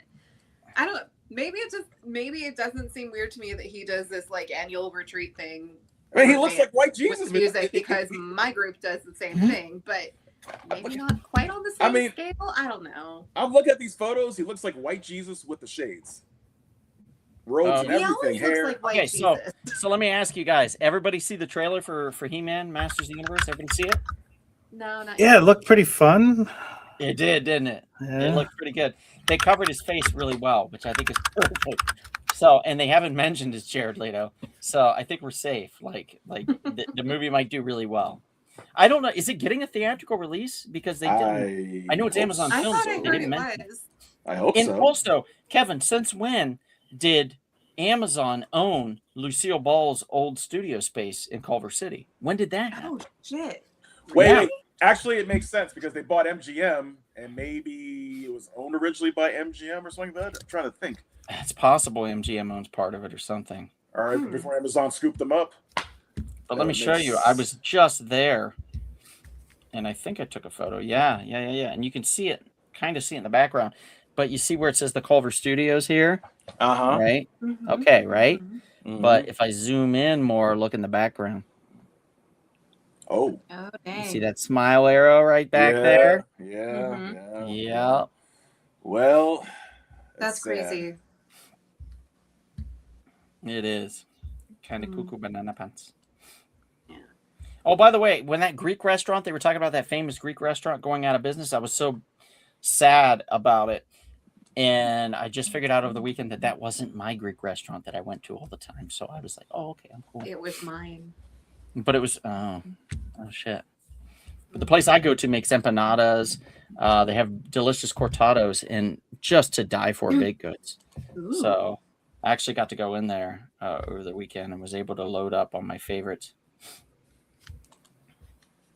I don't know. Maybe it doesn't seem weird to me that he does this like annual retreat thing I mean, he looks like white Jesus. with music because my group does the same thing, but maybe not quite on the I same mean- scale. I don't know. I'm looking at these photos. He looks like white Jesus with the shades, robes, and He everything. always looks Hair. like white Okay, so- Jesus. so let me ask you guys. Everybody see the trailer for He-Man, Masters of the Universe? Everybody see it? No, not Yeah, it looked pretty fun. It did, didn't it? It Yeah. looked pretty good. They covered his face really well, which I think is perfect. So, and they haven't mentioned it's Jared Leto, so I think we're safe. Like the movie might do really well. I don't know. Is it getting a theatrical release? Because they didn't. I know it's hope Amazon I Films, thought so I they heard didn't it mention. was. I hope And so. also, Kevin, since when did Amazon own Lucille Ball's old studio space in Culver City? When did that happen? Oh shit! Wait, Yeah. wait. Actually, it makes sense because they bought MGM, and maybe it was owned originally by MGM or something like that. I'm trying to think. It's possible MGM owns part of it or something. All right, Hmm. before Amazon scooped them up. But let me show you. I was just there, and I think I took a photo. Yeah. And you can see it, kind of see it in the background. But you see where it says the Culver Studios here, Uh-huh. right? Mhm. Okay, right? Mhm. But if I zoom in more, look in the background. Oh. Oh, You dang. see that smile arrow right back there? Yeah. Yeah. Well, That's it's sad. crazy. It is. Kind of Mm. cuckoo banana pants. Yeah. Oh, by the way, when that Greek restaurant, they were talking about that famous Greek restaurant going out of business, I was so sad about it. And I just figured out over the weekend that that wasn't my Greek restaurant that I went to all the time. So I was like, oh, okay, I'm cool. It was mine. But it was, oh shit. But the place I go to makes empanadas. They have delicious cortados and just to die for baked goods. Ooh. So I actually got to go in there over the weekend and was able to load up on my favorites.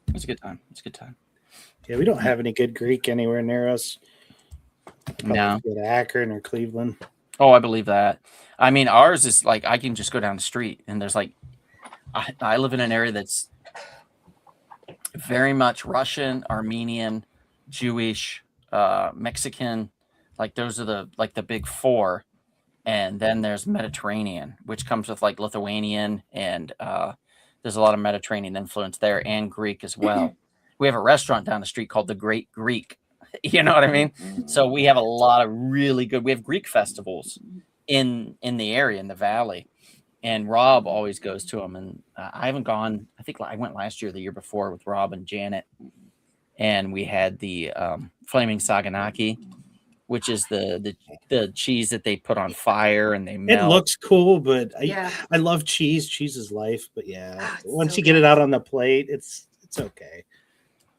It was a good time. It's a good time. Yeah, we don't have any good Greek anywhere near us. Probably No. have to go to Akron or Cleveland. Oh, I believe that. I mean, ours is like I can just go down the street and there's like I live in an area that's very much Russian, Armenian, Jewish, Mexican. Like those are the big four. And then there's Mediterranean, which comes with like Lithuanian and there's a lot of Mediterranean influence there and Greek as well. We have a restaurant down the street called the Great Greek. You know what I mean? So we have a lot of really good. We have Greek festivals in the area in the valley, and Rob always goes to them. And I haven't gone. I think I went last year, the year before, with Rob and Janet, and we had the flaming saganaki, which is the cheese that they put on fire and they melt. It looks cool, but Yeah. I love cheese. Cheese is life. But yeah, Ah, it's once so you get it good. out on the plate, it's okay.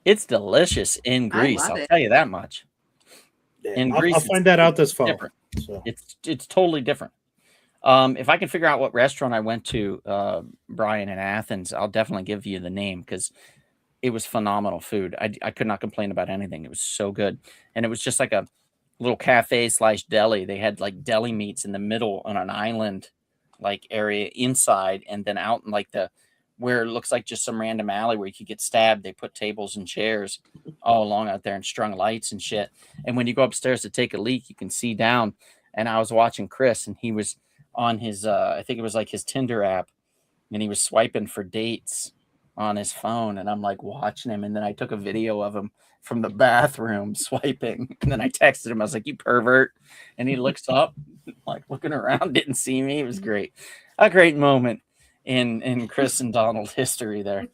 It's delicious in Greece. love I'll it. tell you that much. Yeah, In I'll Greece, find that out this fall. different. So. It's totally different. If I can figure out what restaurant I went to, Brian, in Athens, I'll definitely give you the name because it was phenomenal food. I could not complain about anything. It was so good. And it was just like a little cafe / deli. They had like deli meats in the middle on an island like area inside, and then out in like where it looks like just some random alley where you could get stabbed. They put tables and chairs all along out there and strung lights and shit. And when you go upstairs to take a leak, you can see down. And I was watching Chris, and he was on his, I think it was like his Tinder app, and he was swiping for dates on his phone. And I'm like watching him. And then I took a video of him from the bathroom swiping. And then I texted him. I was like, you pervert. And he looks up, like looking around, didn't see me. It was great. A great moment in Chris and Donald history there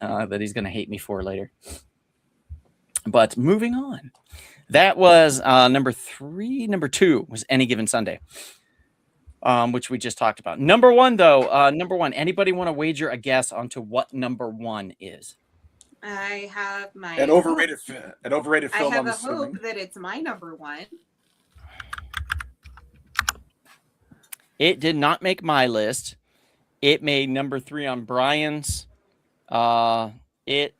that he's going to hate me for later. But moving on. That was number 3. Number 2 was Any Given Sunday, which we just talked about. Number 1, though. Number 1. Anybody want to wager a guess onto what number 1 is? I have my An overrated I film. have I'm a assuming. hope that it's my number 1. It did not make my list. It made number 3 on Brian's. It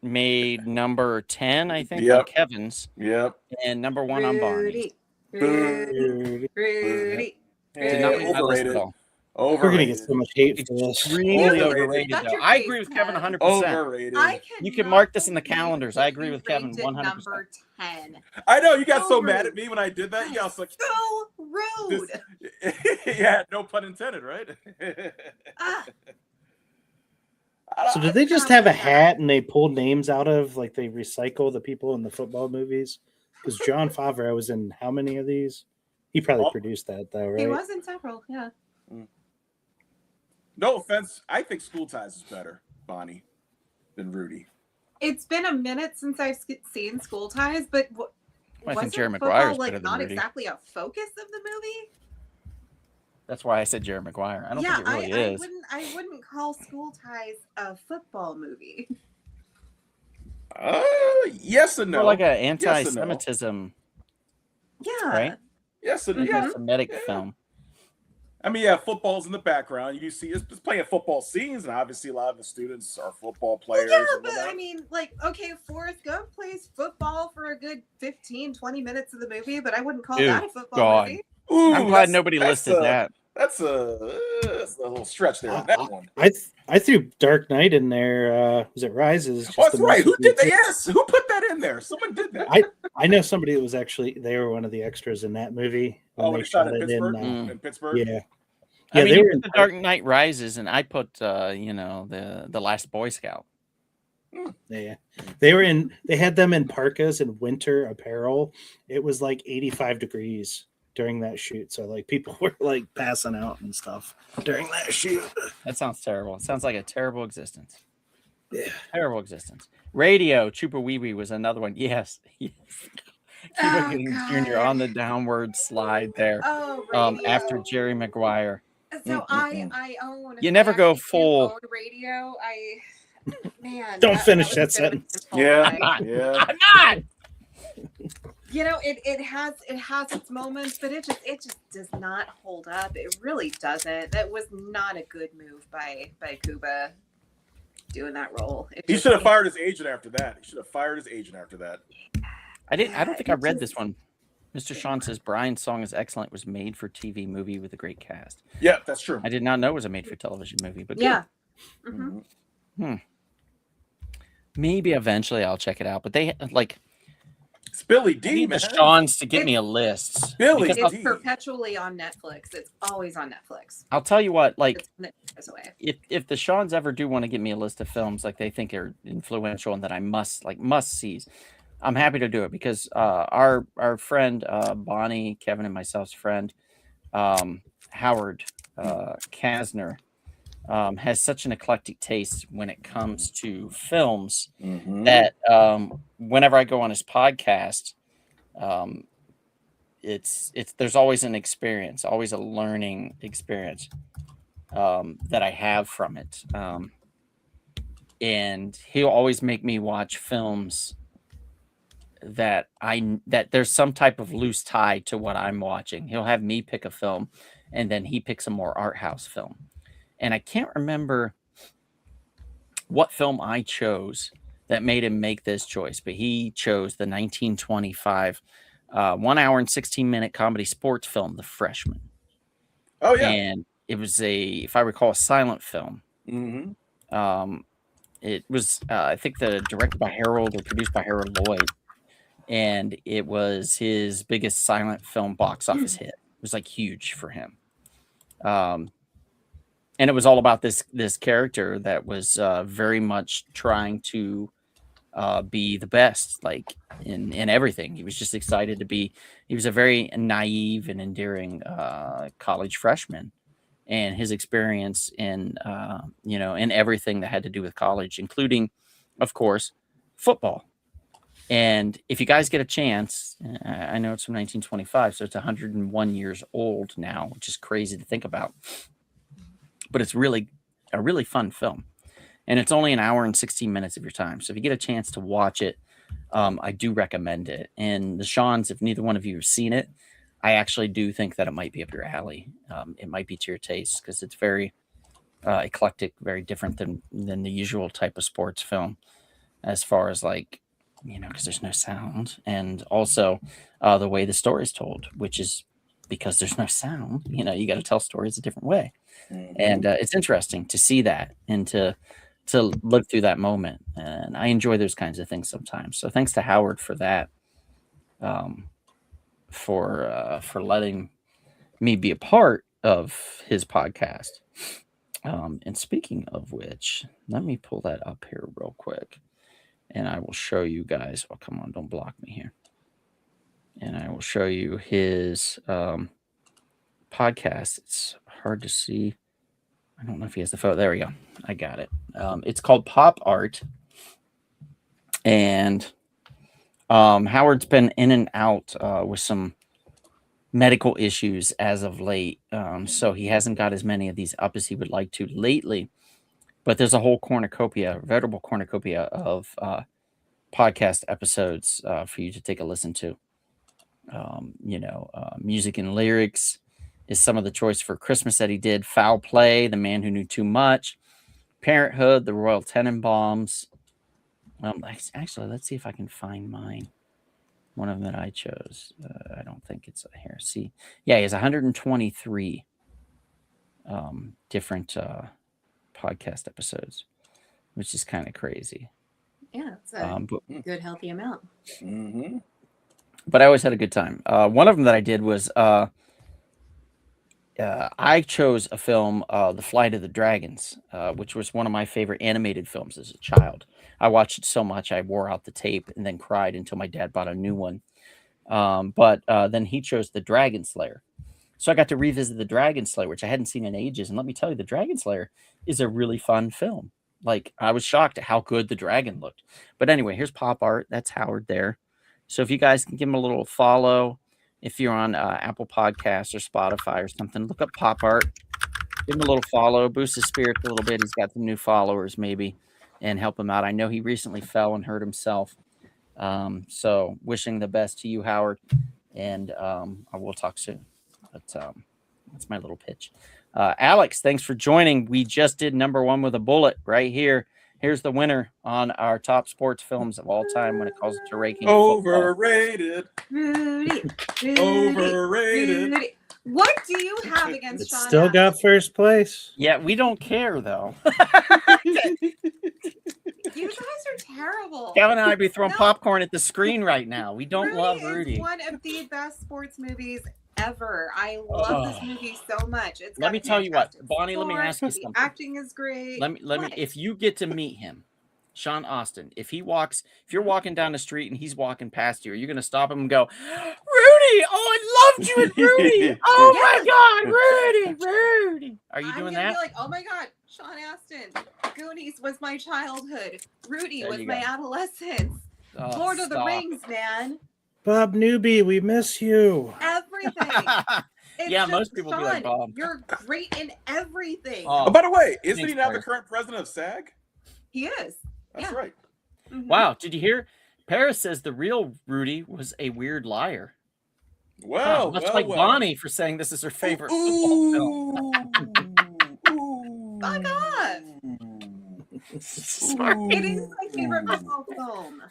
made number 10, I think, on Yep. Kevin's, Yep. and number 1 on Barney's. Rudy. Rudy. Did not make my list Overrated. at all. We're gonna Overrated. get so much hate for this. Extremely Overrated. overrated, Shut though. your I face, agree with Kevin Kev. 100%. Overrated. You can mark this in the calendars. I agree with Kevin 100%. Number 10. I know you got so So mad rude. at me when I did that. You got so So rude. yeah, no pun intended, right? Ah, So did they just have a hat and they pull names out of, like they recycle the people in the football movies? Because John Favreau was in how many of these? He probably Oh. produced that though, right? he was in several, yeah. No offense, I think School Ties is better, Bonnie, than Rudy. It's been a minute since I've seen School Ties, but I think wasn't Jerry football, Maguire's like better than not Rudy. exactly a focus of the movie? That's why I said Jerry Maguire. I don't think it really is. I wouldn't call School Ties a football movie. Yes and no. More like an Yes and no. anti-Semitism, Yeah. right? Yes and Mhm. yeah. Semitic Yeah. film. I mean, yeah, football's in the background. You see, it's playing football scenes, and obviously a lot of the students are football Well, players. yeah, and but whatnot. I mean, like, okay, Forrest Gump plays football for a good 15, 20 minutes of the movie, but I wouldn't call Ew, that a football God. movie. Ooh, I'm glad nobody listed that. That's a little stretch there on that one. I threw Dark Knight in there. Was it Rises? Oh, that's the right. Who did that? movie. Yes. Who put that in there? Someone did that. I know somebody that was actually they were one of the extras in that movie. when they they shot in it Pittsburgh. Mm. In Pittsburgh. yeah. I Yeah, mean, they you were put in the Dark Knight Rises, and I put the Last Boy Scout. Yeah, they were in. They had them in parkas and winter apparel. It was like 85 degrees during that shoot, so like people were like passing out and stuff during that shoot. That sounds terrible. It sounds like a terrible existence. Yeah. Terrible existence. Radio, Chupa Wee Wee was another one. Yes. Yes. Cuba Oh, Gooding God. Jr. on the downward slide there. Oh, After radio. Jerry Maguire. So I own. You never I go actually do full- own radio. Man. Don't finish was that a bit of a sentence. mental Yeah. lie. Yeah. I'm not. You know, it has its moments, but it just does not hold up. It really doesn't. That was not a good move by Cuba doing that role. He should have fired his agent after that. I don't think I read this just- one. Mr. Sean says Brian's song is excellent. Was made for TV movie with a great cast. Yeah, that's true. I did not know it was a made for television movie, but good. Yeah. hmm Maybe eventually I'll check it out. But they like It's Billy I D, need man. the Sean's to give me a list. Billy Because D. It's perpetually on Netflix. It's always on Netflix. I'll tell you what, like It's when it goes away. if the Sean's ever do want to give me a list of films like they think are influential and that I must sees, I'm happy to do it because our friend Bonnie, Kevin, and myself's friend Howard Kasner has such an eclectic taste when it comes to films Mhm. that whenever I go on his podcast, it's there's always an experience, always a learning experience that I have from it. And he'll always make me watch films that there's some type of loose tie to what I'm watching. He'll have me pick a film and then he picks a more art house film. And I can't remember what film I chose that made him make this choice, but he chose the 1925 1 hour and 16-minute comedy sports film, The Freshman. Oh yeah. And it was if I recall, a silent film. Mm-hmm. It was, I think, directed by Harold or produced by Harold Lloyd, and it was his biggest silent film box office hit. It was like huge for him, and it was all about this character that was very much trying to be the best, like in everything. He was just excited to be. He was a very naive and endearing college freshman. And his experience in in everything that had to do with college, including, of course, football. And if you guys get a chance, I know it's from 1925, so it's 101 years old now, which is crazy to think about. But it's really a really fun film, and it's only 1 hour and 16 minutes of your time. So if you get a chance to watch it, I do recommend it. And the Sean's, if neither one of you have seen it, I actually do think that it might be up your alley. It might be to your taste because it's very eclectic, very different than the usual type of sports film, as far as because there's no sound, and also the way the story is told, which is because there's no sound. You got to tell stories a different way, and it's interesting to see that and to look through that moment. And I enjoy those kinds of things sometimes. So thanks to Howard for that. For letting me be a part of his podcast. And speaking of which, let me pull that up here real quick, and I will show you guys. Oh, come on, don't block me here. And I will show you his podcast. It's hard to see. I don't know if he has the photo. There we go. I got it. It's called Pop Art, and Howard's been in and out with some medical issues as of late. So he hasn't got as many of these up as he would like to lately. But there's a whole veritable cornucopia of podcast episodes for you to take a listen to. Music and lyrics is some of the choice for Christmas that he did. Foul Play, The Man Who Knew Too Much, Parenthood, The Royal Tenenbaums. Actually, let's see if I can find mine. One of them that I chose. I don't think it's here. See, yeah, he has 123 different podcast episodes, which is kind of crazy. Yeah, it's a But good, healthy amount. Mm-hmm. I always had a good time. One of them that I did was I chose a film, The Flight of the Dragons, which was one of my favorite animated films as a child. I watched it so much I wore out the tape and then cried until my dad bought a new one. But then he chose The Dragon Slayer. So I got to revisit The Dragon Slayer, which I hadn't seen in ages. And let me tell you, The Dragon Slayer is a really fun film. Like, I was shocked at how good the dragon looked. But anyway, here's pop art. That's Howard there. So if you guys can give him a little follow, if you're on Apple Podcasts or Spotify or something, look up pop art. Give him a little follow, boost his spirits a little bit. He's got some new followers maybe, and help him out. I know he recently fell and hurt himself. So wishing the best to you, Howard. And I will talk soon. But that's my little pitch. Alex, thanks for joining. We just did number one with a bullet right here. Here's the winner on our top sports films of all time when it comes to ranking. Overrated. Rudy, Overrated. Rudy. What do you have against It's Sean? still Astin? got first place. Yeah, we don't care though. You guys are terrible. Kevin and I be throwing No. popcorn at the screen right now. We don't love Rudy. Is one of the best sports movies ever. I love this movie so much. It's Let got me tell you what, fantastic Bonnie, let me score, ask you the something. acting is great. Let me What? if you get to meet him, Sean Astin, if you're walking down the street and he's walking past you, are you gonna stop him and go, Rudy, oh, I loved you and Rudy. Oh my God, Rudy. Are you I'm doing gonna that? be like, oh my God, Sean Astin. Goonies was my childhood. Rudy There was you my go. adolescence. Oh, Lord of the stop. Rings, man. Bob Newby, we miss you. Everything. It's Yeah, just, most people be like, Sean, Bob. You're great in everything. Oh. Oh, by the way, isn't Thanks, he now the Claire. current president of SAG? He is. That's Yeah. right. Mhm. Wow, did you hear? Paris says the real Rudy was a weird liar. Well, Much well, like well. Bonnie for saying this is her favorite football film. Ooh. Fuck off. Sorry. It is my favorite football film.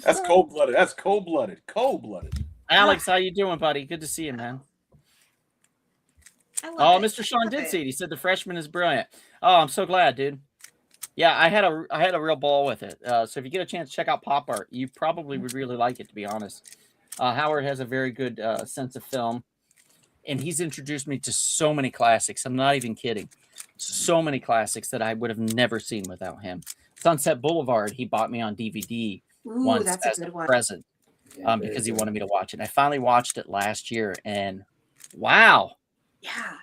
That's cold-blooded. That's cold-blooded. Cold-blooded. Alex, how you doing, buddy? Good to see you, man. I Oh, love it. Mr. Sean Love did it. see it. He said the freshman is brilliant. Oh, I'm so glad, dude. Yeah, I had a real ball with it. So if you get a chance to check out pop art, you probably would really like it, to be honest. Howard has a very good sense of film, and he's introduced me to so many classics. I'm not even kidding. So many classics that I would have never seen without him. Sunset Boulevard, he bought me on DVD Ooh, once that's as a good one. present because he wanted me to watch it. And I finally watched it last year, and wow. Yeah.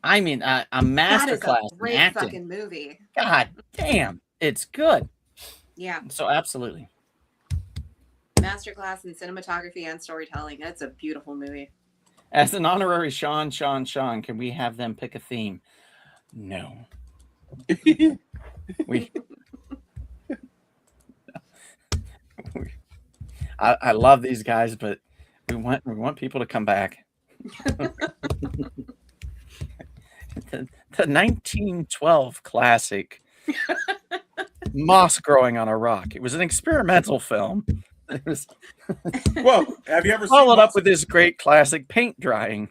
I mean, a That is masterclass a in great acting. fucking movie. God damn, it's good. Yeah. So absolutely. Masterclass in cinematography and storytelling. That's a beautiful movie. As an honorary Sean, can we have them pick a theme? No. We. I love these guys, but we want people to come back. The 1912 classic Moss Growing on a Rock. It was an experimental film. It was Well, have you ever seen followed up Moss, with this great classic paint drying.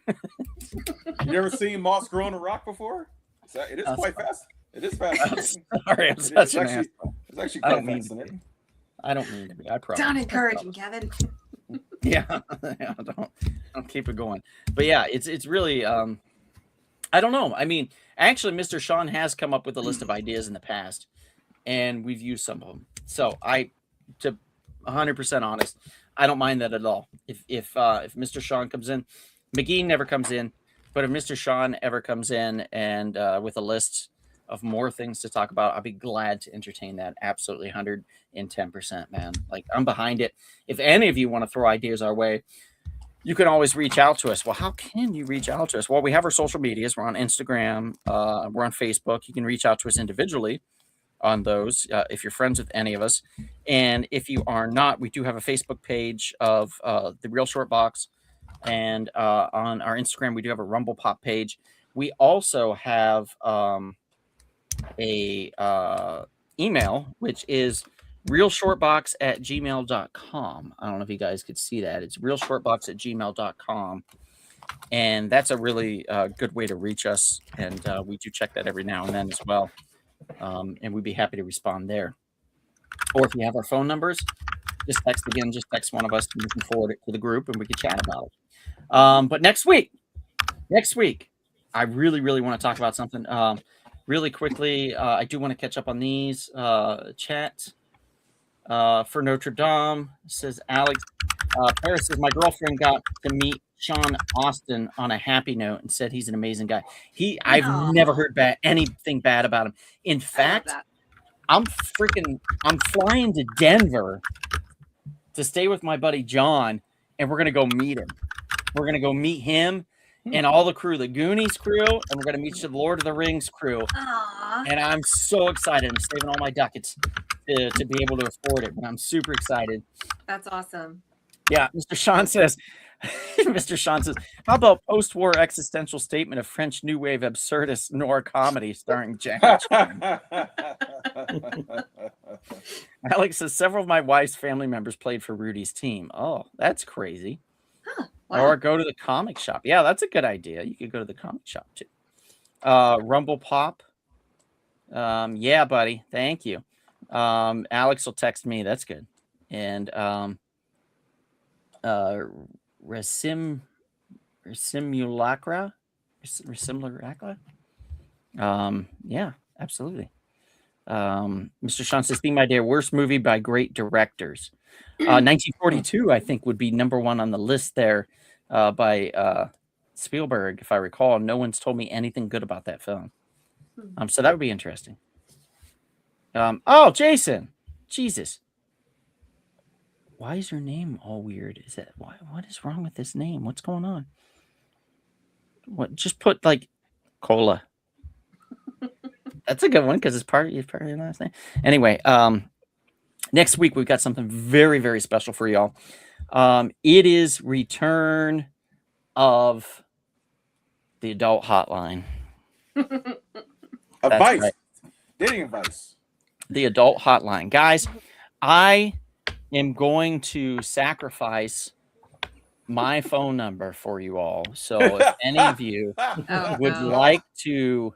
you ever seen Moss growing a rock before? It is quite fast. It is fascinating. Sorry, I'm It is such an actually, asshole. it's actually I quite don't mean to be. fascinating. I don't mean to be. I promise. Don't encourage him, Kevin. Yeah, yeah, don't keep it going. But yeah, it's really I don't know. I mean, actually, Mr. Sean has come up with a list of ideas in the past, and we've used some of them. So to 100% honest, I don't mind that at all. If Mr. Sean comes in, McGee never comes in, but if Mr. Sean ever comes in and with a list of more things to talk about, I'll be glad to entertain that. Absolutely 110%, man. Like, I'm behind it. If any of you want to throw ideas our way, you can always reach out to us. Well, how can you reach out to us? Well, we have our social medias. We're on Instagram. We're on Facebook. You can reach out to us individually on those if you're friends with any of us. And if you are not, we do have a Facebook page of The Real Short Box. And on our Instagram, we do have a Rumble Pop page. We also have a email, which is realshortbox@gmail.com. I don't know if you guys could see that. It's realshortbox@gmail.com. And that's a really good way to reach us. And we do check that every now and then as well. And we'd be happy to respond there. Or if you have our phone numbers, just text one of us and we can forward it to the group and we can chat about it. But next week, I really, really want to talk about something really quickly. I do want to catch up on these chats. For Notre Dame, says Alex. Paris says, my girlfriend got to meet Sean Austin on a happy note and said he's an amazing guy. I've never heard anything bad about him. In fact, I'm flying to Denver to stay with my buddy John, and we're gonna go meet him. We're gonna go meet him and all the crew, the Goonies crew, and we're gonna meet the Lord of the Rings crew. Aww. And I'm so excited. I'm saving all my ducats to be able to afford it, but I'm super excited. That's awesome. Yeah, Mr. Sean says, how about post-war existential statement of French New Wave absurdist noir comedy starring Jackie Chan? Alex says, several of my wife's family members played for Rudy's team. Oh, that's crazy. Huh, wow. Or go to the comic shop. Yeah, that's a good idea. You could go to the comic shop too. Rumble Pop. Yeah, buddy. Thank you. Alex will text me. That's good. And Resimulacra. Yeah, absolutely. Mr. Sean says, "Be My Dear, worst movie by great directors." 1942, I think, would be number one on the list there by Spielberg, if I recall. No one's told me anything good about that film. So that would be interesting. Oh, Jason, Jesus. Why is your name all weird? Is it what is wrong with this name? What's going on? What? Just put like cola. That's a good one because it's part of your last name. Anyway, next week we've got something very, very special for y'all. It is return of the adult hotline. Advice, right. Dating advice. The adult hotline, guys. I am going to sacrifice my phone number for you all. So if any of you would like to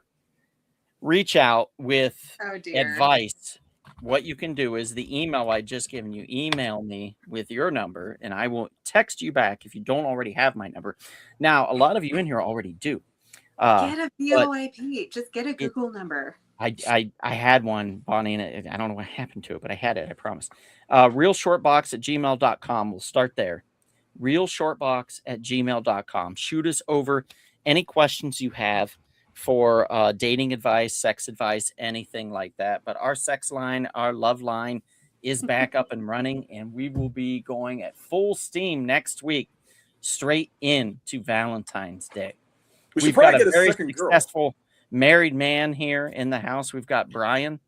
reach out with advice, what you can do is the email I just given you, email me with your number and I will text you back if you don't already have my number. Now, a lot of you in here already do. Get a VoIP. Just get a Google number. I had one, Bonnie, and I don't know what happened to it, but I had it, I promise. realshortbox@gmail.com. We'll start there. realshortbox@gmail.com. Shoot us over any questions you have for dating advice, sex advice, anything like that. But our sex line, our love line is back up and running, and we will be going at full steam next week, straight into Valentine's Day. We've got a very successful married man here in the house. We've got Brian.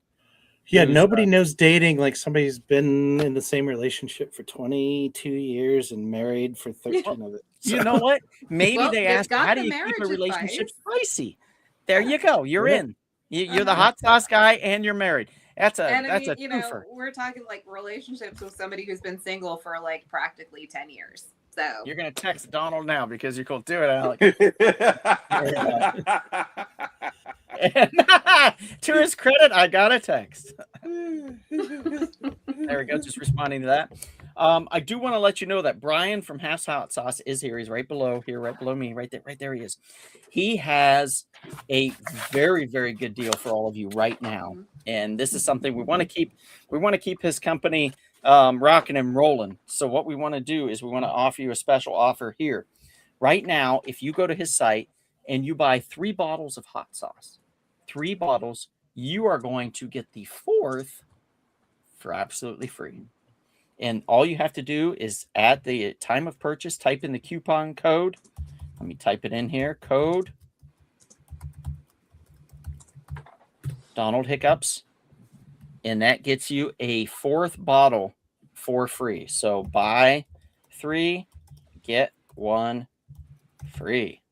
Yeah, nobody knows dating like somebody's been in the same relationship for 22 years and married for 13 of it. So. You know what? Maybe they asked, how do you keep a relationship spicy? There you go. You're in. You're the hot sauce guy and you're married. That's a twofer. We're talking like relationships with somebody who's been single for like practically 10 years. So you're gonna text Donald now because you're cool. Do it, Alex. And, to his credit, I got a text. There we go. Just responding to that. I do want to let you know that Brian from Half's Hot Sauce is here. He's right below me, right there he is. He has a very, very good deal for all of you right now, and this is something we want to keep. We want to keep his company rocking and rolling. So what we want to do is we want to offer you a special offer here. Right now, if you go to his site and you buy 3 bottles of hot sauce, 3 bottles, you are going to get the 4th for absolutely free. And all you have to do is at the time of purchase, type in the coupon code. Let me type it in here. Code Donald Hiccups. And that gets you a 4th bottle for free. So buy 3, get 1 free.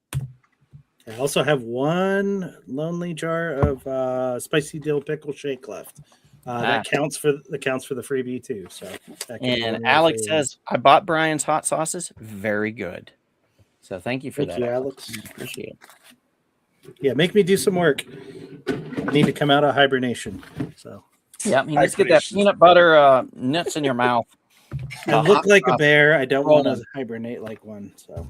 I also have 1 lonely jar of spicy dill pickle shake left. That counts for the freebie too. So and Alex says, I bought Brian's hot sauces. Very good. So thank you for Thank that. you, Alex. Appreciate it. Yeah, make me do some work. I need to come out of hibernation. So Yeah, you need to get that Hibernation. peanut butter nuts in your mouth. I look like a bear. I don't want Rolling. to hibernate like one. So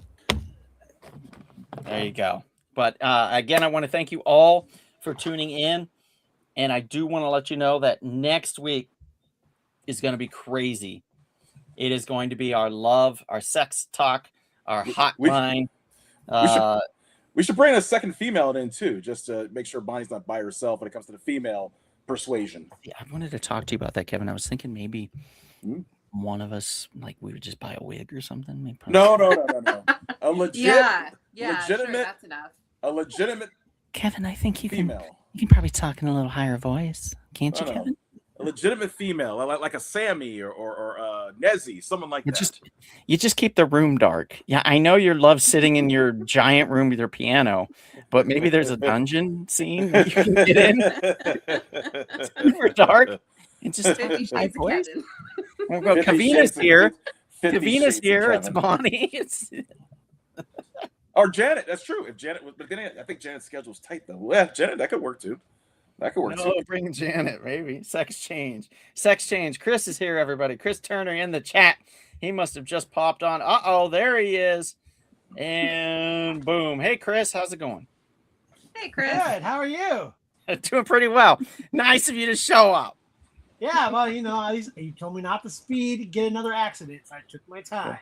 There you go. But again, I want to thank you all for tuning in. And I do want to let you know that next week is going to be crazy. It is going to be our love, our sex talk, our hotline. We should bring a second female in too, just to make sure Bonnie's not by herself when it comes to the female persuasion. Yeah, I wanted to talk to you about that, Kevin. I was thinking maybe Hmm? one of us, like, we would just buy a wig or something. Maybe No. A legit, Sure, legitimate, that's enough. a legitimate Kevin, I think you can female. probably talk in a little higher voice, can't you, No. Kevin? A legitimate female, like a Sammy or Nezzy, someone like You that. you just keep the room dark. Yeah, I know you love sitting in your giant room with your piano, but maybe there's a dungeon scene that you can get in super dark and just talk 50 in high Shades of voice. Kevin. We'll go, 50 Kavina's Shades of- here. 50 Kavina's Shades of here. It's Kevin. Bonnie. It's Or Janet. That's true. If Janet was, but then I think Janet's schedule's tight though. Yeah, Janet, that could work too. That could work no, too. bring Janet, maybe. Sex change. Sex change. Chris is here, everybody. Chris Turner in the chat. He must have just popped on. Uh-oh, there he is. And boom. Hey, Chris, how's it going? Hey, Chris. Good. How are you? Doing pretty well. Nice of you to show up. Yeah, well, at least you told me not to speed, get another accident, so I took my time.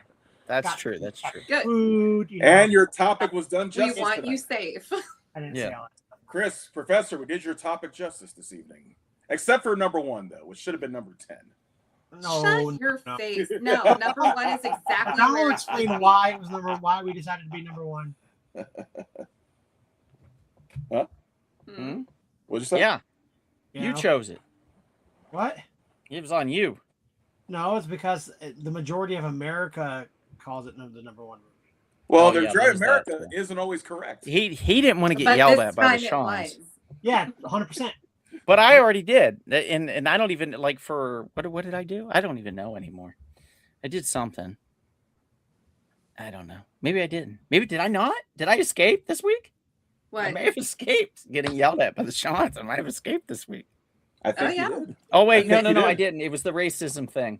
That's Got true. That's true. Good. Food, And your topic was done We justice. want tonight. you safe. I didn't Yeah. say all that stuff. Chris, Professor, we did your topic justice this evening. Except for number 1, though, which should have been number 10. No, Shut your no. face. No, number 1 is exactly Now where we'll it's explain supposed why it was why we decided to be number one. to Huh? be. Hmm? What'd you say? Yeah, You you know? chose it. What? It was on you. No, it's because the majority of America calls it the number one movie. Well, Oh, the yeah, majority of there's that, America isn't always correct. He didn't want to get But yelled this at by the time it Shawns. was. Yeah, 100%. But I already did. And I don't even like for what did I do? I don't even know anymore. I did something. I don't know. Maybe I didn't. Maybe did I not? Did I escape this week? I What? may have escaped getting yelled at by the Shawns. I might have escaped this week. I think yeah. you did. Oh wait, I no, think no, you no, I did. didn't. It was the racism thing.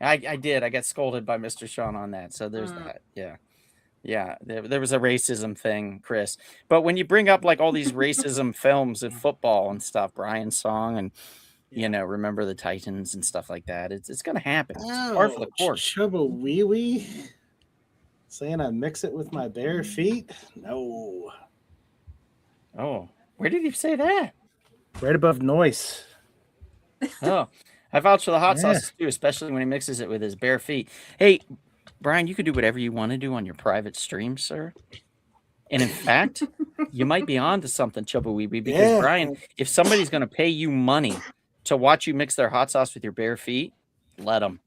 I did. I got scolded by Mr. Sean on that. So there's that. Yeah. Yeah. There was a racism thing, Chris. But when you bring up like all these racism films of football and stuff, Brian's song and Remember the Titans and stuff like that, it's gonna happen. It's par for the course. Chubba wee wee. Saying I mix it with my bare feet? No. Oh, where did he say that? Right above noise. Oh, I vouch for the hot Yeah. sauces too, especially when he mixes it with his bare feet. Hey, Brian, you can do whatever you want to do on your private stream, sir. And in fact, you might be on to something, Chubba Weeby, because Yeah. Brian, if somebody's going to pay you money to watch you mix their hot sauce with your bare feet, let them.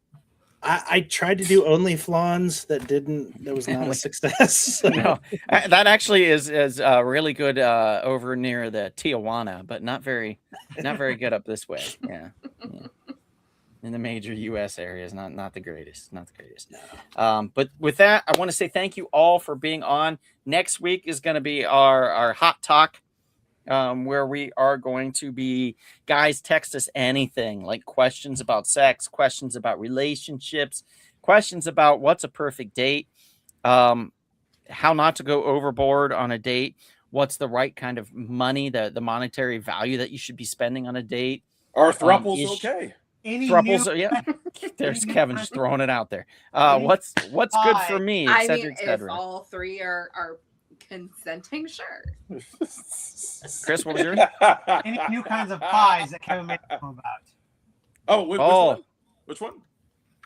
I tried to do OnlyFlans. That was not a success. No, that actually is really good over near the Tijuana, but not very good up this way. Yeah. In the major U.S. areas, not the greatest, but with that, I want to say thank you all for being on. Next week is going to be our hot talk, where we are going to be, guys, text us anything like questions about sex, questions about relationships, questions about what's a perfect date, how not to go overboard on a date, what's the right kind of money, the monetary value that you should be spending on a date. Are thruples is- okay? Any Thruples, new, yeah. There's Kevin just throwing it out there. Any What's good for me, I etc., mean, if etc. all three are consenting, sure. Chris, what was your? any new kinds of pies that Kevin made know about? Oh, which Oh. one? Which one?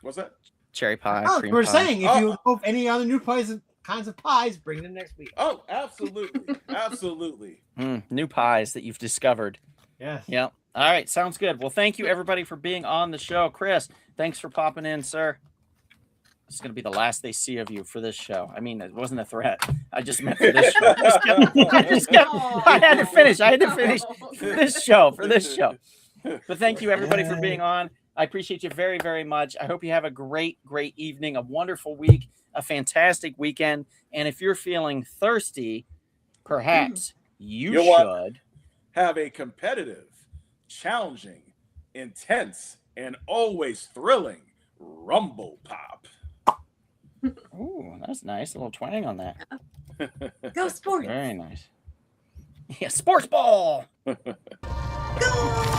What's that? Cherry pie, Oh, cream we're pie. saying if Oh. you know of any other new kinds of pies, bring them next week. Oh, absolutely, absolutely. New pies that you've discovered. Yes. Yep. All right, sounds good. Well, thank you everybody for being on the show. Chris, thanks for popping in, sir. This is going to be the last they see of you for this show. I mean, it wasn't a threat. I just meant for this show. I had to finish. For this show. But thank you everybody for being on. I appreciate you very, very much. I hope you have a great, great evening, a wonderful week, a fantastic weekend. And if you're feeling thirsty, perhaps you know what? should Have a competitive, challenging, intense, and always thrilling Rumble Pop. Ooh, that's nice. A little twang on that. Go sports. Very nice. Yeah, sports ball. Go.